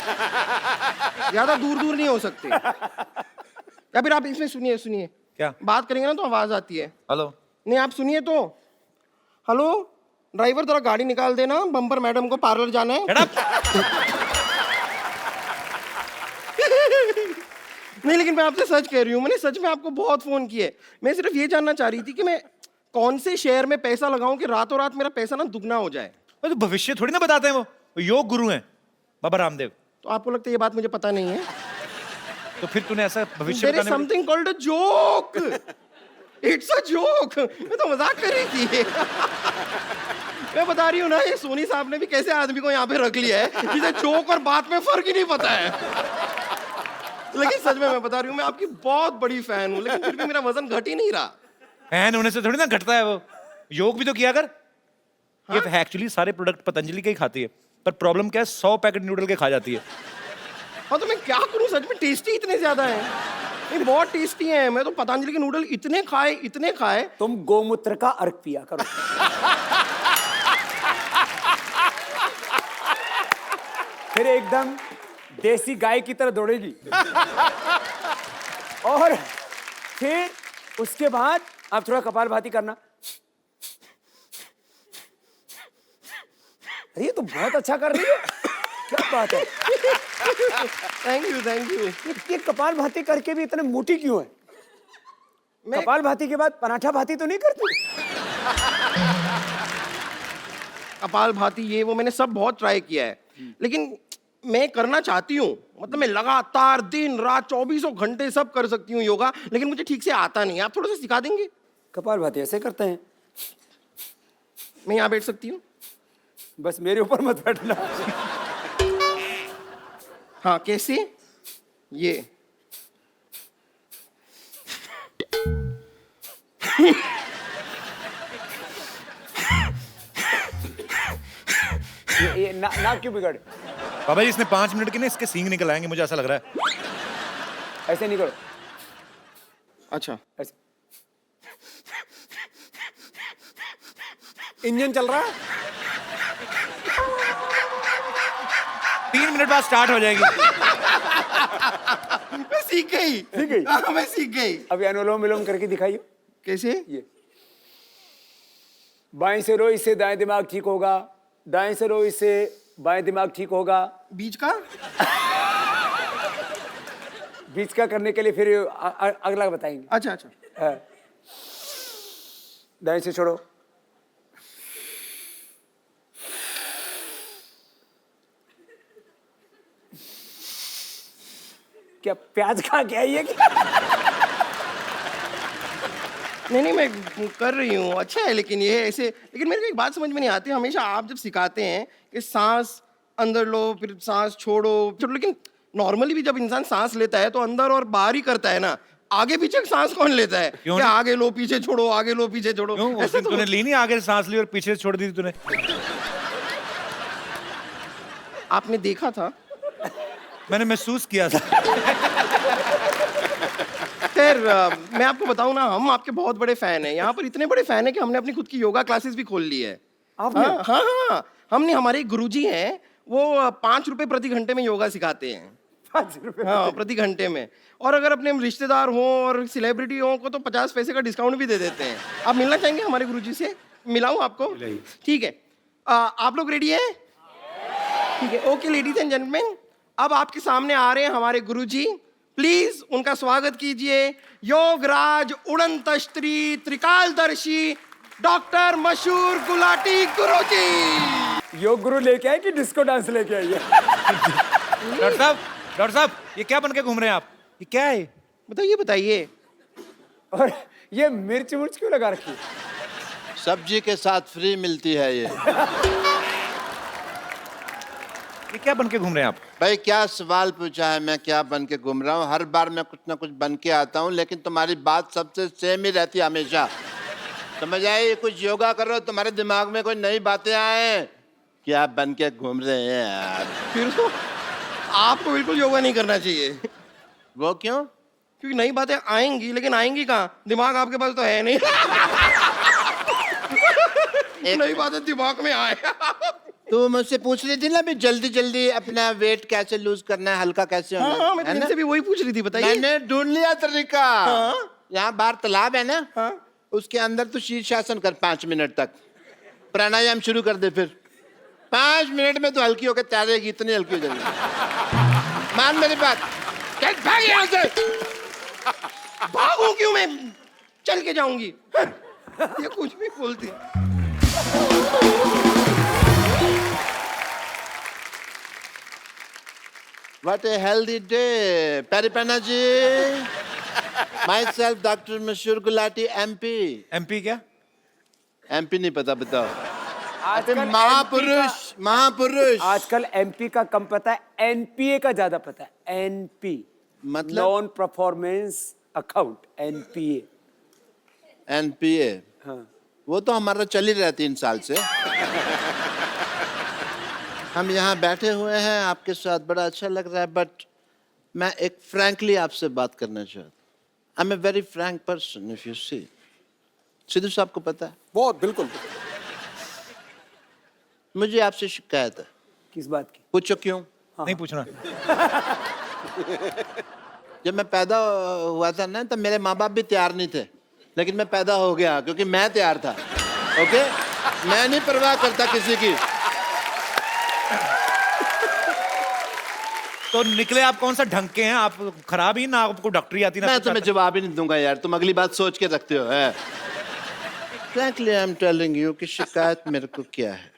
S5: ज्यादा दूर दूर नहीं हो सकते। या फिर आप इसमें सुनिए
S1: क्या?
S5: बात करेंगे ना तो आवाज आती है।
S1: हेलो।
S5: नहीं, आप सुनिए तो। हेलो ड्राइवर, जरा गाड़ी निकाल देना, बम्पर मैडम को पार्लर जाना है।
S1: Shut up!
S5: नहीं, लेकिन मैं आपसे सच कह रही हूँ, मैंने सच में आपको बहुत फोन किए। मैं सिर्फ ये जानना चाह रही थी कि मैं कौन से शेयर में पैसा लगाऊं कि रातों रात मेरा पैसा ना दुगना हो जाए।
S1: वो तो भविष्य थोड़ी ना बताते हैं, वो योग गुरु हैं बाबा रामदेव।
S5: तो आपको लगता है ये बात मुझे पता नहीं है?
S1: तो फिर तूने ऐसा भविष्य
S5: There is
S1: बताने में-
S5: something called a joke. It's a joke. मैं तो मजाक कर रही थी। मैं बता रही हूँ ना, ये सोनी साहब ने भी कैसे आदमी को यहाँ पे रख लिया है जिसे जोक और बात में फर्क ही नहीं पता है। लेकिन सच में मैं बता रही हूँ, मैं आपकी बहुत बड़ी फैन हूँ, लेकिन फिर भी मेरा वजन घट ही नहीं रहा।
S1: फैन होने से थोड़ी ना घटता है वो। योग भी तो किया कर। ये एक्चुअली सारे प्रोडक्ट पतंजलि के ही खाती है, पर प्रॉब्लम क्या है, 100 पैकेट नूडल के खा जाती है।
S5: हाँ, तो मैं क्या करूँ, सच में टेस्टी इतने ज्यादा है, ये बहुत टेस्टी है। मैं तो पतंजलि के नूडल इतने खाए।
S3: तुम गोमूत्र का अर्क पिया करो। फिर एकदम देसी गाय की तरह दौड़ेगी। और फिर उसके बाद आप थोड़ा कपालभाति करना। अरे ये तो बहुत अच्छा कर रही है, क्या बात है।
S5: Thank you.
S3: ये कपालभाति करके भी इतने मोटी क्यों है?
S5: मैं
S3: कपालभाति के बाद पराठा भाती तो नहीं करती?
S5: कपाल भाती ये वो मैंने सब बहुत ट्राई किया है, लेकिन मैं करना चाहती हूँ। मतलब मैं लगातार दिन रात 24 घंटे सब कर सकती हूँ योगा, लेकिन मुझे ठीक से आता नहीं है। आप थोड़ा सा सिखा देंगे?
S3: कपालभाति ऐसे करते हैं।
S5: मैं यहाँ बैठ सकती हूँ?
S3: बस मेरे ऊपर मत बैठना।
S5: हाँ, कैसे? ये
S3: ये नाक क्यों बिगड़?
S1: बाबा जी इसने 5 मिनट के ना इसके सींग निकल आएंगे, मुझे ऐसा लग रहा है।
S3: ऐसे नहीं करो,
S5: अच्छा,
S3: ऐसे। इंजन चल रहा है।
S1: 3 मिनट बाद स्टार्ट हो जाएगी।
S5: मैं सीख गई।
S3: सीख गई?
S5: हाँ, मैं सीख गई।
S3: अभी अनुलोम विलोम करके दिखाइए।
S5: कैसे?
S3: ये बाएं से रो, इससे दाएं दिमाग ठीक होगा। दाएं से रो, इससे बाएं दिमाग ठीक होगा।
S5: बीच का?
S3: बीच का करने के लिए फिर अगला बताएंगे।
S5: अच्छा अच्छा।
S3: हाँ। दाएं से छोड़ो। क्या प्याज खा के आई है क्या?
S5: नहीं मैं कर रही हूँ, अच्छा है। लेकिन ये ऐसे, लेकिन मेरे को एक बात समझ में नहीं आती। हमेशा आप जब सिखाते हैं कि सांस अंदर लो फिर सांस छोड़ो, लेकिन नॉर्मली भी जब इंसान सांस लेता है तो अंदर और बाहर ही करता है ना, आगे पीछे सांस कौन लेता है?
S1: क्यों
S5: कि
S1: नहीं?
S5: आगे लो पीछे छोड़ो, आगे लो पीछे छोड़ो।
S1: क्यों? उस
S5: ऐसे
S1: दिन तूने ली नहीं, आगे से सांस ली और पीछे से छोड़ दी थी तूने।
S5: आपने देखा था?
S1: मैंने महसूस किया था।
S5: खैर मैं आपको बताऊं ना, हम आपके बहुत बड़े फैन हैं। यहाँ पर इतने बड़े फैन हैं कि हमने अपनी खुद की योगा क्लासेस भी खोल ली है।
S3: आपने?
S5: हाँ हाँ हाँ, हमने, हमारे एक गुरुजी हैं, वो 5 रुपए प्रति घंटे में योगा सिखाते हैं।
S3: 5 रुपए?
S5: हाँ, प्रति घंटे में। और अगर अपने रिश्तेदार हों और सेलिब्रिटी हों को तो 50 पैसे का डिस्काउंट भी दे देते हैं। आप मिलना चाहेंगे हमारे गुरुजी से? मिलाऊं आपको? ठीक है। आप लोग रेडी हैं? ठीक है, ओके लेडीज एंड जेंटलमैन, अब आपके सामने आ रहे हैं हमारे गुरुजी। प्लीज उनका स्वागत कीजिए। योगराज उड़नतस्त्री त्रिकालदर्शी डॉक्टर मशहूर गुलाटी गुरुजी।
S3: योग गुरु लेके आए कि डिस्को डांस लेके आई है?
S1: डॉक्टर साहब, ये क्या बन के घूम रहे हैं आप? ये क्या है?
S5: बताइए बताइए।
S3: और ये मिर्च मुर्च क्यों लगा रखी?
S6: सब्जी के साथ फ्री मिलती है
S1: ये क्या बन के घूम रहे हैं आप?
S6: भाई क्या सवाल पूछा है, मैं क्या बन के घूम रहा हूँ? हर बार मैं कुछ ना कुछ बन के आता हूँ, लेकिन तुम्हारी बात सबसे सेम ही रहती है हमेशा। समझ आए? कुछ योगा कर रहे हो, तुम्हारे दिमाग में कोई नई बातें आए, क्या बन के घूम रहे हैं यार?
S5: फिर तो आपको बिल्कुल योगा नहीं करना चाहिए।
S6: वो क्यों?
S5: क्योंकि नई बातें आएंगी, लेकिन आएंगी कहाँ? दिमाग आपके पास तो है नहीं। नई बातें दिमाग में आए।
S6: तू मुझसे पूछ रही थी ना भी जल्दी जल्दी अपना वेट कैसे लूज करना है, हल्का कैसे होना
S5: हाँ, मैं
S6: है ना?
S5: इनसे भी वही पूछ रही थी, बताइए।
S6: मैंने ढूंढ लिया तरीका। यहाँ बाहर तालाब है ना,
S5: हाँ।
S6: उसके अंदर तू शीर्षासन कर 5 मिनट तक, प्राणायाम शुरू कर दे। फिर 5 मिनट में तो हल्की होकर तैरेगी, इतनी हल्की हो जाएगी। मान मेरी बात, चल भाग यहाँ से।
S5: भागू क्यों? मैं चल के जाऊंगी। ये कुछ भी बोलती है।
S6: What a healthy day, Paripana ji. Myself, Dr. Mashur Gulati, MP.
S1: MP क्या?
S6: MP नहीं पता, बताओ।
S3: आजकल
S6: महापुरुष, महापुरुष।
S3: आजकल एमपी का कम पता है, एनपीए का ज्यादा पता है। एनपी
S6: मतलब?
S3: Non performance account, NPA.
S6: NPA।
S3: हाँ।
S6: वो तो हमारा चल ही रहा है 3 साल से। हम यहाँ बैठे हुए हैं आपके साथ, बड़ा अच्छा लग रहा है, बट मैं एक फ्रैंकली आपसे बात करना चाहता हूँ। I am a very frank person, if you see. Sidhu साहब को पता है?
S2: बहुत बिल्कुल।
S6: मुझे आपसे शिकायत है।
S3: किस बात की?
S6: पूछो क्यों?
S1: नहीं पूछना।
S6: जब मैं पैदा हुआ था ना, तब मेरे माँ बाप भी तैयार नहीं थे, लेकिन मैं पैदा हो गया क्योंकि मैं तैयार था। ओके? मैं नहीं परवाह करता किसी की।
S1: तो निकले आप कौन सा ढंग के हैं? आप खराब ही ना, आपको डॉक्टरी आती ना?
S6: मैं
S1: कुछ
S6: तुम्हें
S1: आता?
S6: जवाब ही नहीं दूंगा यार, तुम अगली बात सोच के रखते हो। है frankly I am telling you कि शिकायत मेरे को क्या है।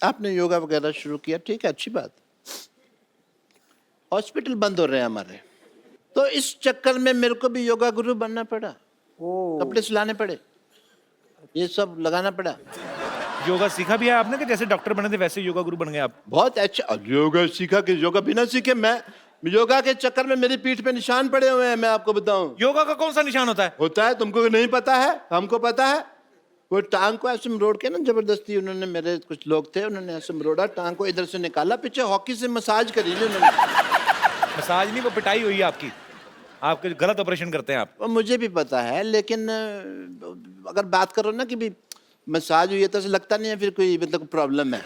S6: आपने योगा वगैरह शुरू किया, ठीक है, अच्छी बात। हॉस्पिटल बंद हो रहे हैं हमारे, तो इस चक्कर में मेरे को भी योगा गुरु बनना पड़ा। कपड़े सिलाने पड़े, ये सब लगाना पड़ा।
S1: योगा सीखा भी है आपने कि जैसे डॉक्टर बने थे वैसे योगा गुरु बन गए आप?
S6: बहुत अच्छा। और योगा सीखा कि योगा बिना सीखे? मैं योगा के चक्कर में मेरी पीठ पे निशान पड़े हुए हैं, मैं आपको बताऊं।
S1: योगा का कौन सा निशान होता है?
S6: होता है, तुमको नहीं पता है, हमको पता है। वो टांग को ऐसे मरोड़ के ना, जबरदस्ती उन्होंने, मेरे कुछ लोग थे, उन्होंने ऐसे मरोड़ा, टांग को इधर से निकाला, पीछे हॉकी से मसाज करी उन्होंने।
S1: मसाज नहीं, वो पिटाई हुई है आपकी। आपके गलत ऑपरेशन करते हैं आप।
S6: वो मुझे भी पता है, लेकिन अगर बात करो ना कि भी मसाज हुई है, तो ऐसा लगता नहीं है फिर कोई मतलब प्रॉब्लम है।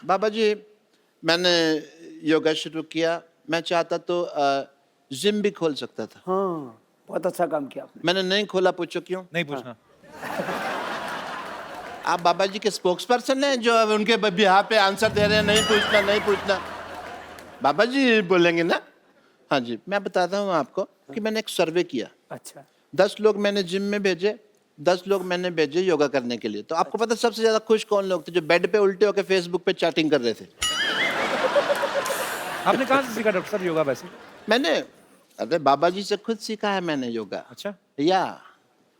S6: बाबा जी मैंने योगा शुरू किया, मैं चाहता तो जिम भी खोल सकता था,
S3: हाँ, बहुत अच्छा काम किया आपने।
S6: मैंने नहीं खोला, पूछो क्यों?
S1: नहीं पूछना।
S6: आप बाबा जी के स्पोक्स पर्सन हैं जो अब उनके बिहार पे आंसर दे रहे हैं, नहीं पूछना नहीं पूछना। बाबा जी बोलेंगे ना। हाँ जी, मैं बताता हूँ आपको कि मैंने एक सर्वे किया,
S3: अच्छा,
S6: 10 लोग मैंने जिम में भेजे, 10 लोग मैंने भेजे योगा करने के लिए। तो आपको पता सबसे ज्यादा खुश कौन लोग थे? जो बेड पे उल्टे होकर फेसबुक पे चैटिंग कर रहे थे।
S1: आपने कहाँ से सीखा डॉक्टर साहब योगा वैसे?
S6: मैंने, अरे बाबा जी से खुद सीखा है मैंने योगा।
S1: अच्छा।
S6: या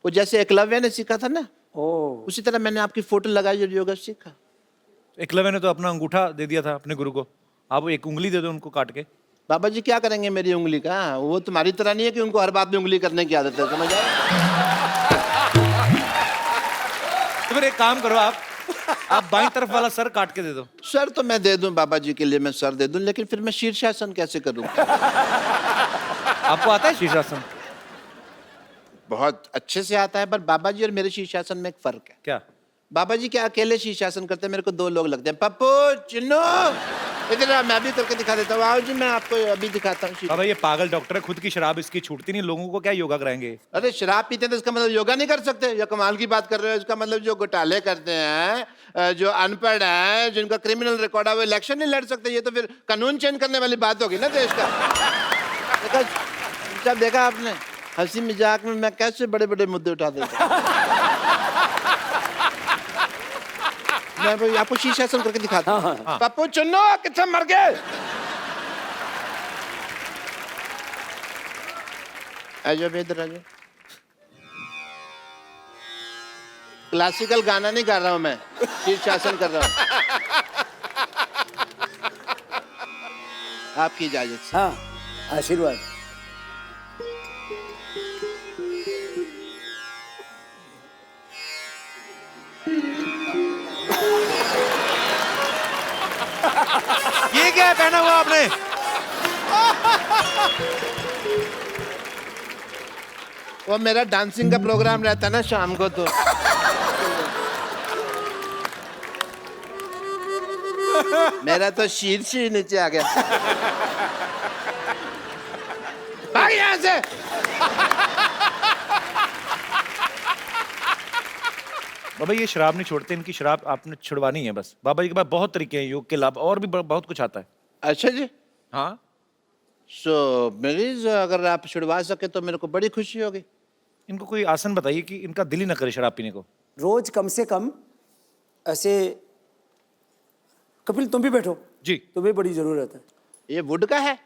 S6: वो जैसे एकलव्य ने सीखा था ना,
S3: ओ,
S6: उसी तरह मैंने आपकी फोटो लगाई और योगा सीखा।
S1: एकलव्य ने तो अपना अंगूठा दे दिया था अपने गुरु को, आप एक उंगली दे दो उनको काट के।
S6: बाबा जी क्या करेंगे मेरी उंगली का? वो तुम्हारी तरह नहीं है कि उनको हर बात में उंगली करने की आदत है, समझ आए?
S1: तो फिर एक काम करो, आप बाईं तरफ वाला सर काट के दे दो।
S6: सर तो मैं दे दूं बाबा जी के लिए, मैं सर दे दूं, लेकिन फिर मैं शीर्षासन कैसे करूं?
S1: आपको आता है शीर्षासन?
S6: बहुत अच्छे से आता है, पर बाबा जी और मेरे शीर्षासन में एक फर्क है।
S1: क्या?
S6: बाबा जी क्या अकेले शीर्षासन करते हैं, मेरे को 2 लोग लगते हैं। पप्पू, चिन्नू, इधर आ, मैं भी करके दिखा देता हूँ। आओ जी, मैं आपको अभी दिखाता हूँ।
S1: बाबा ये पागल डॉक्टर है, खुद की शराब इसकी छूटती नहीं, लोगों को क्या योगा कराएंगे?
S6: अरे शराब पीते हैं तो इसका मतलब योगा नहीं कर सकते? या कमाल की बात कर रहे हो? इसका मतलब जो घोटाले करते हैं, जो अनपढ़ हैं, जिनका क्रिमिनल रिकॉर्ड है, वो इलेक्शन नहीं लड़ सकते। ये तो फिर कानून चेंज करने वाली बात होगी ना देश का। जब देखा आपने हंसी मजाक में मैं कैसे बड़े बड़े मुद्दे उठा देता मैं भाई आपको शीर्षासन करके दिखाता हूँ। पप्पू चुन्नो कितने मर गए? आ जाओ इधर आ जाओ। क्लासिकल गाना नहीं गा रहा हूं मैं, शीर्षासन कर रहा हूं। आपकी इजाजत से।
S3: हाँ, आशीर्वाद।
S1: ये क्या है पहना हुआ आपने?
S6: वो मेरा डांसिंग का प्रोग्राम रहता है ना शाम को, तो मेरा तो शीर्ष ही नीचे आ गया। भाग यहाँ से।
S1: बाबा ये शराब नहीं छोड़ते, इनकी शराब आपने छुड़वानी है बस। बाबा जी के पास बहुत तरीके हैं योग के लाभ, और भी बहुत कुछ आता है।
S6: अच्छा जी,
S1: हाँ
S6: सो मरीज अगर आप छुड़वा सके तो मेरे को बड़ी खुशी होगी।
S1: इनको कोई आसन बताइए कि इनका दिल ही ना करे शराब पीने को।
S3: रोज कम से कम ऐसे, कपिल तुम भी बैठो
S1: जी।
S3: तुम्हें बड़ी जरूरत है।
S6: ये वुड का है?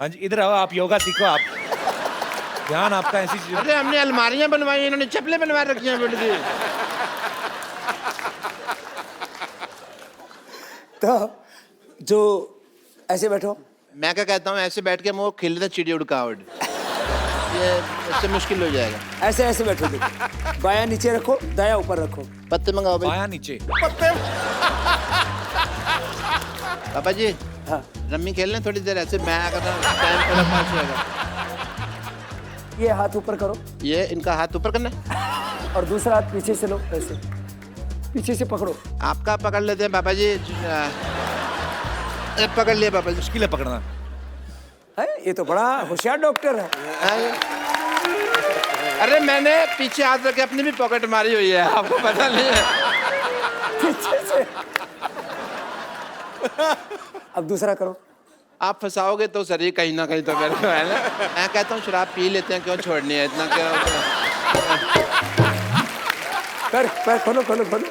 S1: हाँ जी, इधर आओ, आप योगा सीखो। आप ध्यान आपका ऐसी चीज।
S6: अरे हमने अलमारियां बनवाई, इन्होंने चप्पलें बनवा रखी हैं वुड की।
S3: तो जो ऐसे बैठो,
S6: मैं क्या कहता हूँ, ऐसे बैठ के मुंह खिल चिड़ी उड़कावट, ये इससे मुश्किल हो जाएगा।
S3: ऐसे ऐसे बैठो। देखो, बायां नीचे रखो, दायां ऊपर रखो।
S6: पत्ते मंगाओ भाई।
S1: बायां नीचे।
S6: पापा जी,
S3: हाँ,
S6: रम्मी खेल लें थोड़ी देर ऐसे, मैं अगर टाइम थोड़ा पास होगा।
S3: ये हाथ ऊपर करो
S6: ये इनका हाथ ऊपर करना है
S3: और दूसरा हाथ पीछे से लो, ऐसे पीछे से पकड़ो।
S6: आपका पकड़ लेते हैं पापा जी। पकड़ लिया पापा जी।
S1: मुश्किल है पकड़ना।
S3: है, ये तो बड़ा होशियार डॉक्टर है।
S6: अरे मैंने पीछे हाथ रख के अपनी भी पॉकेट मारी हुई है, आपको पता नहीं है।
S3: पीछे से। अब दूसरा करो।
S6: आप फंसाओगे तो सर कहीं ना कहीं तो मेरे को है ना। मैं कहता हूँ शराब पी लेते हैं, क्यों छोड़नी है इतना, क्यों?
S3: पैर पैर खोलो खोलो खोलो,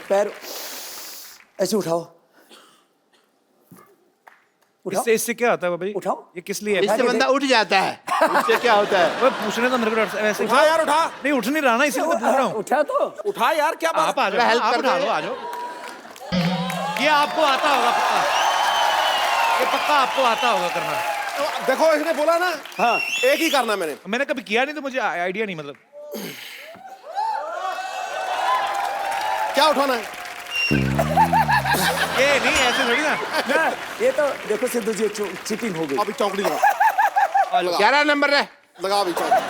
S3: पैर ऐसे उठाओ। उठाओ,
S1: इससे क्या होता है बाबा जी?
S3: उठाओ।
S1: ये किस लिए है?
S6: इससे बंदा उठ जाता है, इससे क्या होता है?
S1: वो पूछने तो मेरे को डॉक्टर साहब ऐसे।
S2: उठा यार, उठा।
S1: नहीं उठ नहीं रहा ना, इसीलिए तो पूछ रहा हूँ।
S3: उठा तो
S2: उठा यार, क्या बात?
S1: आप आ जाओ,
S6: हेल्प
S1: आप
S6: कर
S1: उठा
S6: दो।
S1: लो, आ जाओ। ये आपको आता होगा पक्का, ये पक्का आपको आता होगा करना।
S2: तो देखो इसने बोला ना,
S3: हाँ,
S2: एक ही करना मैंने
S1: कभी किया नहीं तो मुझे आइडिया नहीं, मतलब
S2: क्या उठाना है?
S1: ये नहीं ऐसे थोड़ी ना।
S3: ना, ये तो देखो सिद्धू जी चीटिंग हो गई।
S2: अभी चौकड़ी लगा,
S6: 11 नंबर है।
S2: लगा अभी चौकड़ी,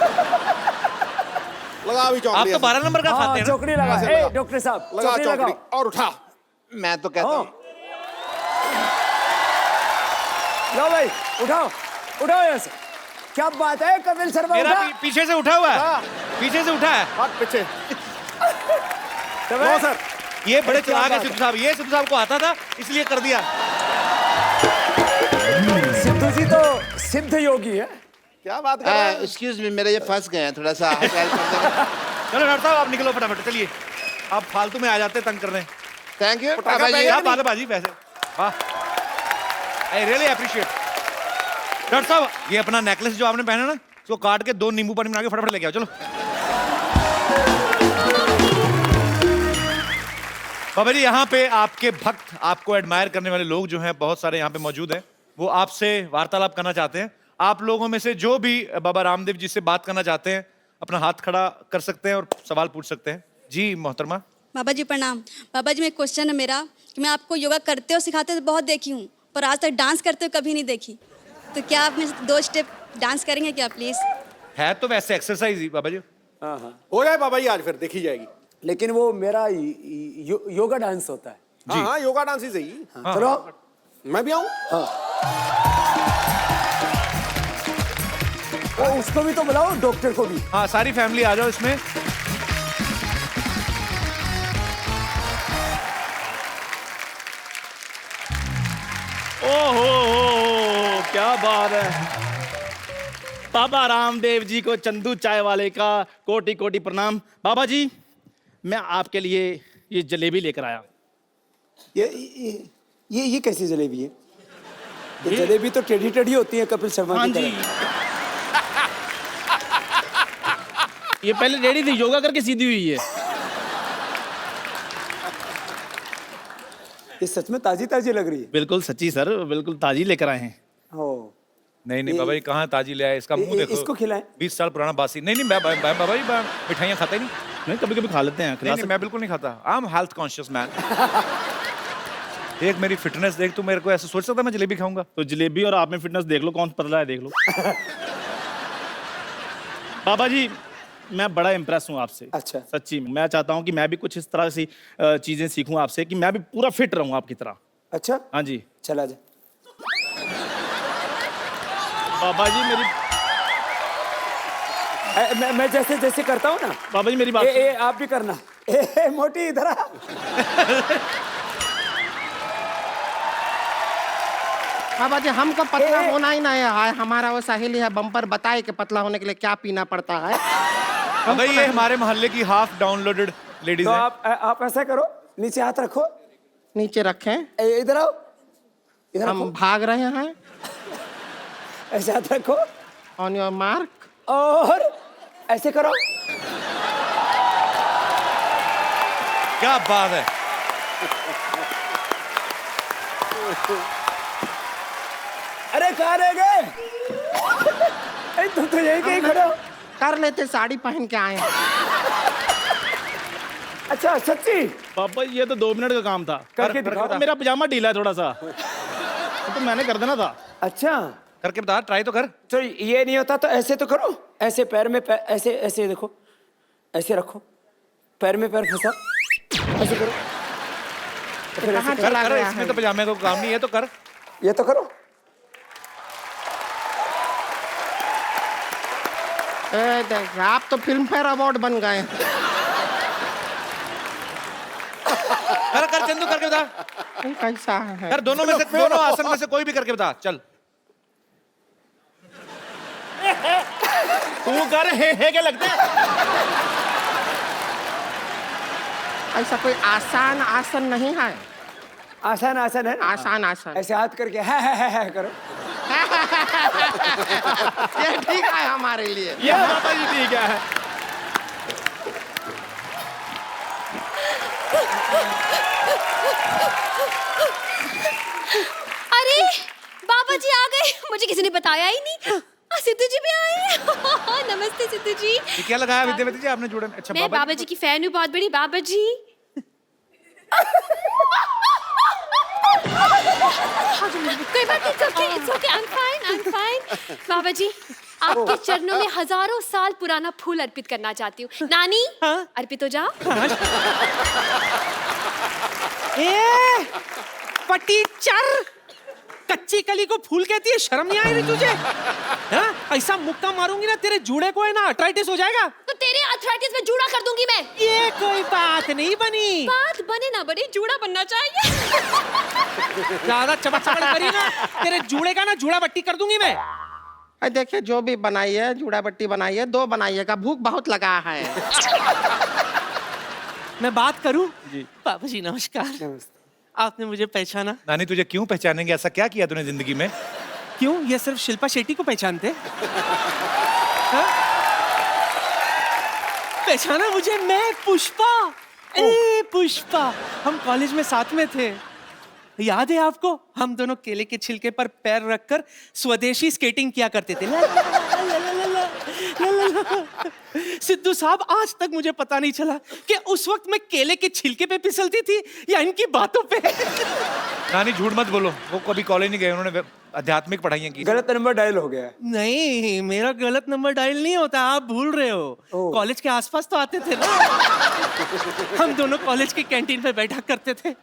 S2: लगा अभी
S1: आप
S2: चौकड़ी
S1: तो 12 नंबर का खाते
S3: हाँ,
S1: हैं ना?
S3: चौकड़ी लगा।
S2: ऐसे
S3: ए,
S2: लगा।
S3: डॉक्टर साहब
S2: लगा
S3: चौकड़ी
S2: चौकड़ी
S3: लगाओ।
S2: और उठा।
S6: मैं तो कहता हूँ
S3: लो भाई, उठाओ उठाओ यहाँ से। क्या बात है कपिल शर्मा,
S1: मेरा
S3: उठा।
S1: पीछे से उठा हुआ है, पीछे से उठा है।
S2: हाथ पीछे।
S3: तब
S2: नो सर।
S1: ये बड़े
S3: क्या
S1: चलाक है
S3: बात
S1: सिद्धू साहब, ये सिद्धू साहब को आता था इसलिए कर दिया।
S3: सिद्धू जी तो सिद्ध योगी है।
S2: क्या बात कर रहे हैं?
S6: एक्सक्यूज मी, मेरे ये फंस गए हैं, थोड़ा सा हेल्प कर देंगे?
S1: चलो डॉक्टर साहब आप निकलो फटाफट, चलिए आप फालतू में आ जाते हैं तंग करने।
S6: थैंक यू
S2: पटाखा
S6: बाबा जी।
S1: क्या बात है बाजी, वैसे वाह, आई रियली अप्रिशिएट। डॉक्टर साहब ये अपना नेकलेस जो आपने पहना ना, इसको काट के 2 नींबू पानी बना के फटाफट लेके आओ, चलो। बाबा जी यहाँ पे आपके भक्त, आपको एडमायर करने वाले लोग जो हैं बहुत सारे यहाँ पे मौजूद हैं, वो आपसे वार्तालाप करना चाहते हैं। आप लोगों में से जो भी बाबा रामदेव जी से बात करना चाहते हैं अपना हाथ खड़ा कर सकते हैं और सवाल पूछ सकते हैं। जी मोहतरमा।
S7: बाबा जी प्रणाम। बाबा जी में क्वेश्चन है मेरा कि मैं आपको योगा करते और सिखाते तो बहुत देखी हूँ, पर आज तक डांस करते हुए कभी नहीं देखी, तो क्या आप मेरे 2 स्टेप डांस करेंगे क्या प्लीज?
S1: है तो वैसे एक्सरसाइज ही बाबा जी।
S3: हाँ हाँ,
S2: हो जाए बाबा जी आज, फिर देखी जाएगी।
S3: लेकिन वो मेरा योगा डांस होता है।
S2: हाँ हाँ, योगा डांस ही सही।
S3: हाँ। चलो
S2: मैं भी आऊँ?
S3: उसको भी तो बुलाओ, डॉक्टर को भी।
S1: हाँ सारी फैमिली आ जाओ इसमें।
S8: ओहो क्या बात है। बाबा रामदेव जी को चंदू चाय वाले का कोटि कोटि प्रणाम। बाबा जी मैं आपके लिए ये जलेबी लेकर आया।
S3: ये कैसी जलेबी है? ये जलेबी तो टेढ़ी टेढ़ी होती है कपिल शर्मा
S8: हाँ
S3: की
S8: जी,
S3: तरह।
S8: ये पहले रेडी थी, योगा करके सीधी हुई है।
S3: ये सच में ताजी ताजी लग रही है।
S8: बिल्कुल सच्ची सर, बिल्कुल ताजी लेकर आए हैं।
S3: ओ,
S1: नहीं नहीं बाबा जी कहाँ ताजी ले आए, इसका मुंह देखो।
S3: इसको खिलाएं।
S1: 20 साल पुराना बासी। नहीं नहीं बाबा जी मिठाइयाँ खाता ही नहीं।
S8: नहीं कभी कभी खा लेते हैं, खिला
S1: नहीं
S8: सकते
S1: मैं बिल्कुल नहीं खाता। I am health conscious man. देख मेरी फिटनेस देख, तू मेरे को ऐसे सोच सकता मैं जलेबी खाऊंगा?
S8: तो जलेबी और आप में फिटनेस देख लो, कौन पतला है देख लो। बाबा जी मैं बड़ा इम्प्रेस हूँ आपसे।
S3: अच्छा।
S8: सच्ची में मैं चाहता हूँ कि मैं भी कुछ इस तरह सी चीजें सीखूं आपसे, कि मैं भी पूरा फिट रहूं आपकी तरह।
S3: अच्छा
S8: हाँ जी
S3: चला जा।
S8: बाबा जी मेरी
S3: मैं जैसे जैसे करता हूँ ना,
S8: बाबा जी मेरी बात
S3: ए, आप भी करना। मोटी इधर आ।
S5: बाबा जी हमको पतला होना ही नहीं है, हमारा वो सहेली है बम्पर बताए कि पतला होने के लिए क्या पीना पड़ता है।
S1: बाबा ये हमारे मोहल्ले की हाफ डाउनलोडेड लेडीज
S3: तो
S1: हैं।
S3: आप ऐसा करो, नीचे हाथ रखो,
S5: नीचे रखें,
S3: इधर आओ, इधर
S5: हम
S3: रखो,
S5: भाग रहे हैं।
S3: ऐसे हाथ रखो
S5: ऑन योर मार्क।
S3: और ऐसे करो।
S1: क्या बात है।
S3: अरे कहाँ रह गए? तुम तो यही कहीं खड़े हो।
S5: कर लेते, साड़ी पहन के आए हैं।
S3: अच्छा सच्ची?
S8: बाबा ये तो 2 मिनट का काम था।
S3: करके दिखाओ।
S8: मेरा पजामा ढीला है थोड़ा सा, तो मैंने कर देना था।
S3: अच्छा
S1: करके बता, ट्राई तो कर।
S3: तो ये नहीं होता तो ऐसे तो करो, ऐसे पैर में ऐसे ऐसे देखो, ऐसे रखो, पैर में पैर फंसा, ऐसे करो। तो फिर ऐसे
S5: कहाँ
S3: करो।
S5: चला
S1: कर
S5: गया
S1: इसमें
S5: है?
S1: तो पजामे को काम नहीं है, तो कर।
S3: ये तो करो।
S5: देख, आप तो फिल्म फेयर अवार्ड बन गए।
S1: कर कर चंदू करके बता।
S5: कैसा है?
S1: कर दोनों में से, दोनों आसन में से कोई भी करके बता, चल।
S8: तू कर, हे क्या लगता है?
S5: ऐसा कोई आसान आसन नहीं है।
S3: आसान आसान है ना?
S5: आसान आसन
S3: ऐसे हाथ करके है करो।
S5: ये ठीक है हमारे लिए।
S8: ये बाबा जी ठीक है।
S7: अरे बाबा जी आ गए, मुझे किसी ने बताया ही नहीं। सिद्धू जी भी आए हैं। नमस्ते सिद्धू जी।
S1: ये क्या लगाया विद्यावती जी आपने जोड़े में? अच्छा
S7: मैं बाबा जी की फैन हूँ बहुत बड़ी। बाबा जी कोई बात नहीं, it's okay, I'm fine. बाबा जी आपके चरणों में हजारों साल पुराना फूल अर्पित करना चाहती हूँ। नानी अर्पित हो जाओ।
S5: पटीचर
S9: कच्ची कली को फूल कहती है, शर्म नहीं आई रही तुझे? हाँ? ऐसा मुक्का मारूंगी ना तेरे जूड़े को, है ना अर्थराइटिस हो जाएगा।
S7: तो तेरे अर्थराइटिस में जूड़ा कर दूंगी मैं।
S9: ये कोई बात नहीं बनी।
S7: बात बने ना बने, जूड़ा बनना चाहिए।
S9: ज्यादा चबड़ करी ना, तेरे जूड़े का ना जूड़ा बट्टी कर दूंगी मैं।
S5: अरे देखिए, जो भी बनाई है, जूड़ा बट्टी बनाई है, 2 बनाइएगा, भूख बहुत लगा है।
S9: मैं बात करूं? जी। बाबा जी नमस्कार। आपने मुझे पहचाना?
S1: नानी तुझे क्यों पहचानेंगे? ऐसा क्या किया तूने जिंदगी में?
S9: क्यों, ये सिर्फ शिल्पा शेट्टी को पहचानते? हाँ? पहचाना मुझे? मैं पुष्पा। ए पुष्पा, हम कॉलेज में साथ में थे, याद है आपको? हम दोनों केले के छिलके पर पैर रखकर स्वदेशी स्केटिंग किया करते थे। ला, ला, ला, ला, ला, ला, ला, ला, ला। सिद्धू साहब, आज तक मुझे पता नहीं चला कि उस वक्त मैं केले के छिलके पे फिसलती थी या इनकी बातों पे।
S1: नानी झूठ मत बोलो, वो कभी कॉलेज नहीं गए, उन्होंने आध्यात्मिक पढ़ाइयाँ की।
S3: गलत नंबर डायल हो गया।
S9: नहीं, मेरा गलत नंबर डायल नहीं होता, आप भूल रहे हो। कॉलेज के आसपास तो आते थे ना। हम दोनों कॉलेज की कैंटीन पे बैठा करते थे।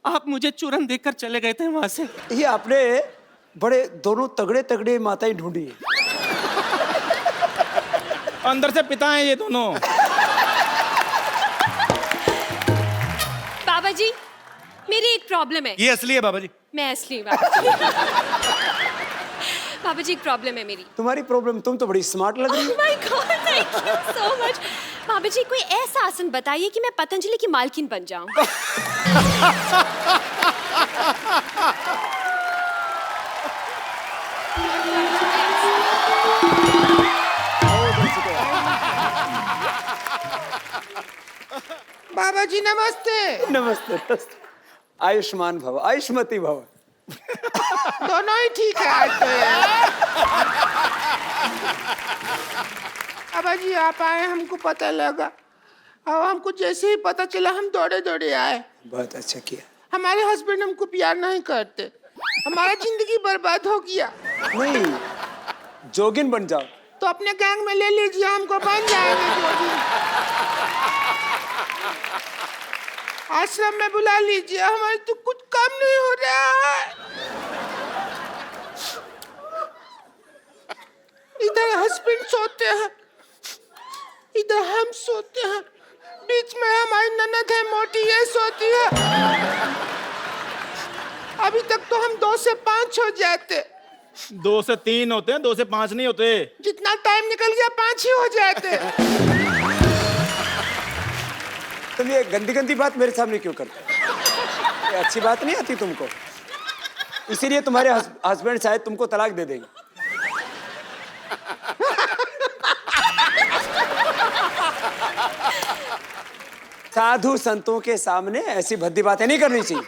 S9: आप मुझे चूरन देकर चले गए थे वहां से।
S3: ये आपने बड़े दोनों तगड़े तगड़े माताएं ढूंढी है।
S8: अंदर से पिता हैं ये दोनों।
S7: बाबा जी, मेरी एक प्रॉब्लम है।
S1: ये असली है बाबा जी।
S7: मैं असली बाबा जी। बाबा जी, एक प्रॉब्लम है मेरी।
S3: तुम्हारी प्रॉब्लम? तुम तो बड़ी स्मार्ट लग रही हो।
S7: My god, thank you so much. बाबा जी, कोई ऐसा आसन बताइए कि मैं पतंजलि की मालकिन बन जाऊं।
S5: बाबा जी नमस्ते।
S3: नमस्ते नमस्ते। आयुष्मान भव, आयुष्मती भव।
S5: दोनों ही ठीक है आज तो यार। बाबा जी आप आए, हमको पता लगा, और हमको जैसे ही पता चला हम दौड़े दौड़े आए।
S3: बहुत अच्छा किया।
S5: हमारे हस्बैंड हमको प्यार नहीं करते, हमारा जिंदगी बर्बाद हो गया।
S3: नहीं, जोगिन बन जाओ।
S5: तो अपने गैंग में ले लीजिए, हमको बन जाएंगे जोगिन। आश्रम में बुला लीजिए, हमारे तो कुछ कम नहीं हो रहा है। इधर हस्बैंड सोते हैं, इधर हम सोते हैं, बीच में हमारी ननद है मोटी, ये सोती है। अभी तक तो हम 2 से 5 हो जाते।
S8: 2 से 3 होते हैं, 2 से 5 नहीं होते।
S5: जितना टाइम निकल गया 5 ही हो जाते।
S3: तुम ये गंदी गंदी बात मेरे सामने क्यों करते हो? ये अच्छी बात नहीं आती तुमको, इसीलिए तुम्हारे हस्बैंड शायद तुमको तलाक दे देंगे। साधु संतों के सामने ऐसी भद्दी बातें नहीं करनी चाहिए।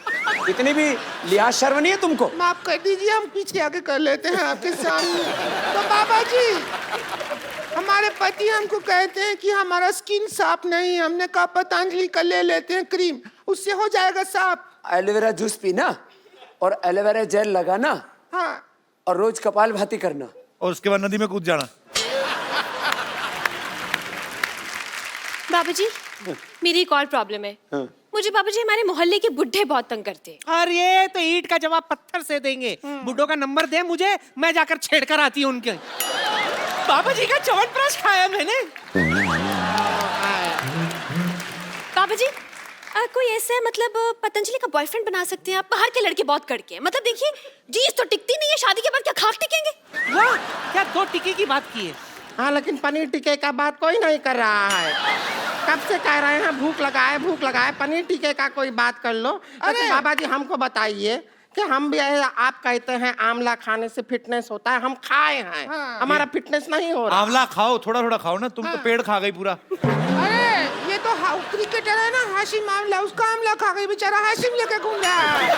S3: इतनी भी लिहाज शर्म नहीं है तुमको?
S5: माफ कर दीजिए, हम पीछे आगे कर लेते हैं आपके सामने। तो बाबा जी, हमारे पति हमको कहते हैं कि हमारा स्किन साफ नहीं है। हमने कहा पतंजलि का ले लेते हैं क्रीम, उससे हो जाएगा साफ।
S3: एलोवेरा जूस पीना और एलोवेरा जेल लगाना।
S5: हाँ।
S3: और रोज कपाल भाती करना
S1: और उसके बाद नदी में कूद जाना।
S7: बाबा जी, मेरी एक और प्रॉब्लम है। मुझे बाबा जी हमारे मोहल्ले के बुढ़े बहुत तंग करते हैं।
S9: और ये तो ईंट का जवाब पत्थर से देंगे। बुड्ढों का नंबर दे मुझे, मैं जाकर छेड़कर आती हूँ उनके। बाबा जी का च्यवनप्राश खाया मैंने।
S7: बाबा जी, कोई ऐसे मतलब पतंजलि का बॉयफ्रेंड बना सकते हैं आप? बाहर के लड़के बहुत कड़के हैं, मतलब देखिए जीस तो टिकती नहीं है, शादी के बाद क्या खाक टिकेंगे?
S9: वाह, क्या 2 टिक्की की बात की है।
S5: हाँ, लेकिन पनीर टिक्के का बात कोई नहीं कर रहा है। कब से कह रहे हैं भूख लगा है, पनीर टिक्के का कोई बात कर लो। अरे बाबा जी हमको बताइए कि हम भी आप कहते हैं आंवला खाने से फिटनेस होता है, हम खाए हैं। हाँ। हमारा फिटनेस नहीं हो रहा।
S1: आंवला खाओ, थोड़ा थोड़ा खाओ ना, तुम तो पेड़ खा गई पूरा।
S5: अरे ये तो क्रिकेटर है ना हाशिम आंवला, उसका आंवला खा गई बेचारा, हाशिम लेके घूम रहा है।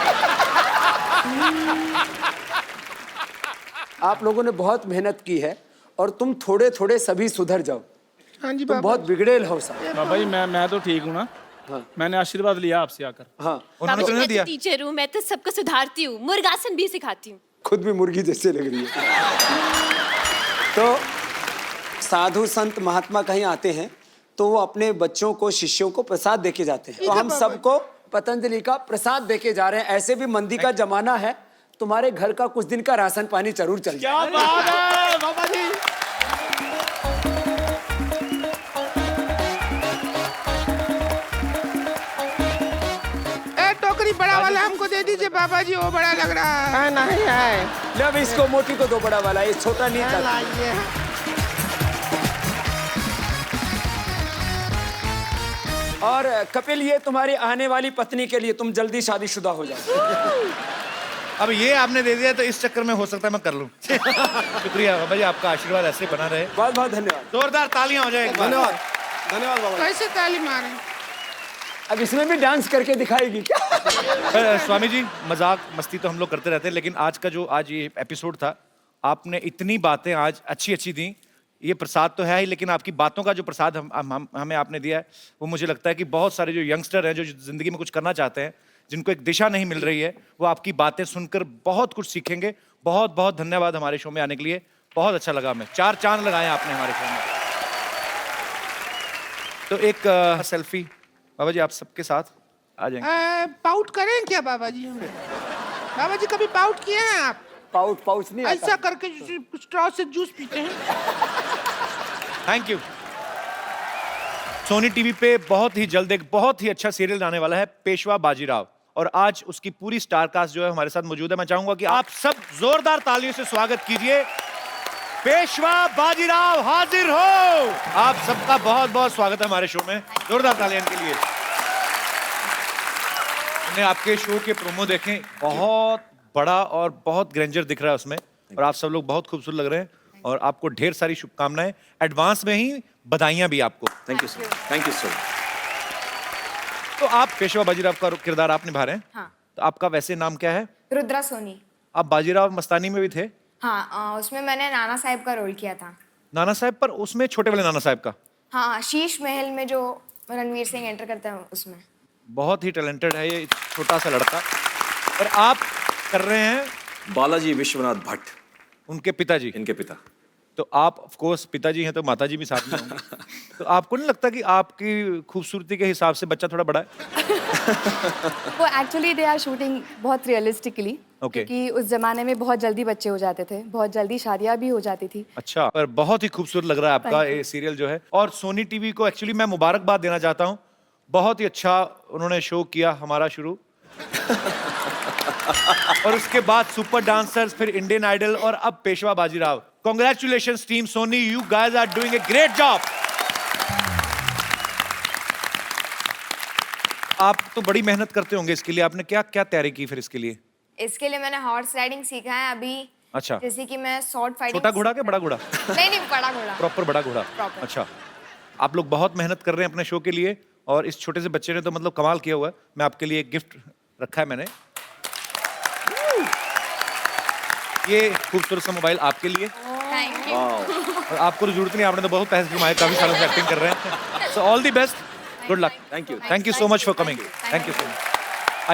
S3: आप लोगों ने बहुत मेहनत की है और तुम थोड़े थोड़े सभी सुधर जाओ।
S5: हाँ जी
S3: तुम बहुत बिगड़ेल हो साहब।
S8: बाबा जी मैं तो ठीक हूँ ना। हाँ। मैंने आशीर्वाद लिया आपसे आकर।
S3: हाँ,
S1: उन्होंने
S7: बाबा
S1: तो
S7: जी,
S1: नहीं
S7: मैं
S1: दिया।
S7: तो टीचर हूँ, मैं तो सबको सुधारती हूँ, मुर्गासन भी सिखाती हूँ।
S3: खुद भी मुर्गी जैसे लग रही है। तो साधु संत महात्मा कहीं आते हैं तो वो अपने बच्चों को, शिष्यों को प्रसाद देके जाते हैं। तो हम सबको पतंजलि का प्रसाद देके जा रहे हैं। ऐसे भी मंदी का जमाना है, तुम्हारे घर का कुछ दिन का राशन पानी जरूर चल जाए।
S8: क्या बात है बाबा जी।
S5: टोकरी बड़ा वाला हमको दे दीजिए बाबा जी, वो बड़ा लग रहा है। नहीं है।
S3: ले अब इसको मोटी को दो बड़ा वाला, ये छोटा नहीं था।
S5: लाइए।
S3: और कपिल, ये तुम्हारी आने वाली पत्नी के लिए, तुम जल्दी शादीशुदा हो जाओ।
S1: अब ये आपने दे दिया तो इस चक्कर में हो सकता है मैं कर लूं। शुक्रिया बाबा जी, आपका आशीर्वाद ऐसे बना रहे।
S3: बहुत बहुत धन्यवाद।
S1: जोरदार तालियां हो जाए एक बार।
S2: धन्यवाद धन्यवाद बाबा जी।
S5: कैसे ताली मारे?
S3: अब इसमें भी डांस करके दिखाएगी क्या?
S1: स्वामी जी, मजाक मस्ती तो हम लोग करते रहते हैं, लेकिन आज का जो आज ये एपिसोड था, आपने इतनी बातें आज अच्छी अच्छी दी। ये प्रसाद तो है ही, लेकिन आपकी बातों का जो प्रसाद हमें आपने दिया है, वो मुझे लगता है कि बहुत सारे जो यंगस्टर हैं जो जिंदगी में कुछ करना चाहते हैं, जिनको एक दिशा नहीं मिल रही है, वो आपकी बातें सुनकर बहुत कुछ सीखेंगे। बहुत बहुत धन्यवाद हमारे शो में आने के लिए, बहुत अच्छा लगा। हमें 4 चांद लगाए आपने हमारे शो में। तो एक सेल्फी बाबा जी, आप सबके साथ आ जाएंगे।
S5: पाउट करें क्या बाबा जी? बाबा जी कभी पाउट किए हैं आप?
S3: पाउच नहीं आता।
S5: ऐसा करके स्ट्रॉ से जूस पीते हैं।
S1: Thank you. सोनी टीवी पे बहुत ही जल्द एक बहुत ही अच्छा सीरियल आने वाला है, पेशवा बाजीराव, और आज उसकी पूरी स्टार कास्ट जो है हमारे साथ मौजूद है। मैं चाहूंगा कि आप सब जोरदार तालियों से स्वागत कीजिए। पेशवा बाजीराव हाजिर हो। आप सबका बहुत बहुत स्वागत है हमारे शो में, जोरदार तालियां इनके लिए। हमने आपके शो के प्रोमो देखे, बहुत बड़ा और बहुत ग्रेंजर दिख रहा है उसमें, और आप सब लोग बहुत खूबसूरत लग रहे हैं, और आपको ढेर सारी शुभकामनाएं, एडवांस में ही बधाइयां भी आपको।
S3: Thank you sir, thank you sir.
S1: तो आप पेशवा बाजीराव का किरदार आप निभा रहे हैं।
S10: हाँ।
S1: तो आपका वैसे नाम क्या है?
S10: रुद्रा सोनी।
S1: आप बाजीराव मस्तानी में भी थे?
S10: हाँ, उसमें मैंने नाना साहब का रोल किया था।
S1: नाना साहब, पर उसमें छोटे वाले नाना साहब का?
S10: हाँ, शीश महल में जो रणवीर सिंह एंटर करता है उसमें।
S1: बहुत ही टैलेंटेड है ये छोटा सा लड़का। और आप कर रहे हैं
S11: बालाजी विश्वनाथ भट्ट,
S1: उनके पिताजी।
S11: इनके पिता।
S1: तो आप ऑफ कोर्स पिताजी हैं तो माताजी भी साथ में होंगे। तो आपको नहीं लगता कि आपकी खूबसूरती के हिसाब से बच्चा थोड़ा बड़ा है?
S10: वो एक्चुअली दे आर शूटिंग बहुत रियलिस्टिकली,
S1: Okay.
S10: क्योंकि उस जमाने में बहुत जल्दी बच्चे हो जाते थे, बहुत जल्दी शादियां भी हो जाती थी।
S1: अच्छा, पर बहुत ही खूबसूरत लग रहा है आपका ये सीरियल जो है। और सोनी टीवी को एक्चुअली मैं मुबारकबाद देना चाहता हूँ, बहुत ही अच्छा उन्होंने शो किया हमारा शुरू। और उसके बाद सुपर डांसर्स, फिर इंडियन आइडल, और अब Peshwa Bajirao. Congratulations team Sony, you guys are doing a great job. आप तो बड़ी मेहनत करते होंगे इसके लिए, आपने क्या क्या तैयारी की फिर इसके लिए?
S10: इसके लिए मैंने हॉर्स राइडिंग सीखा है अभी।
S1: अच्छा।
S10: जैसे कि मैं शॉर्ट फाइटिंग।
S1: छोटा घोड़ा के बड़ा घोड़ा?
S10: नहीं, बड़ा घोड़ा।
S1: प्रॉपर बड़ा घोड़ा।
S10: Proper।
S1: अच्छा, आप लोग बहुत मेहनत कर रहे हैं अपने शो के लिए, और इस छोटे से बच्चे ने तो मतलब कमाल किया हुआ है। मैं आपके लिए एक गिफ्ट रखा है मैंने, ये खूबसूरत सा मोबाइल आपके लिए।
S10: Thank you.
S1: और आपको तो जरूरत नहीं, आपने तो बहुत पैसे कमाए, काफी सालों से एक्टिंग कर रहे हैं। So all the best, good luck.
S11: Thank you.
S1: Thank you so much for coming. Thank you so much.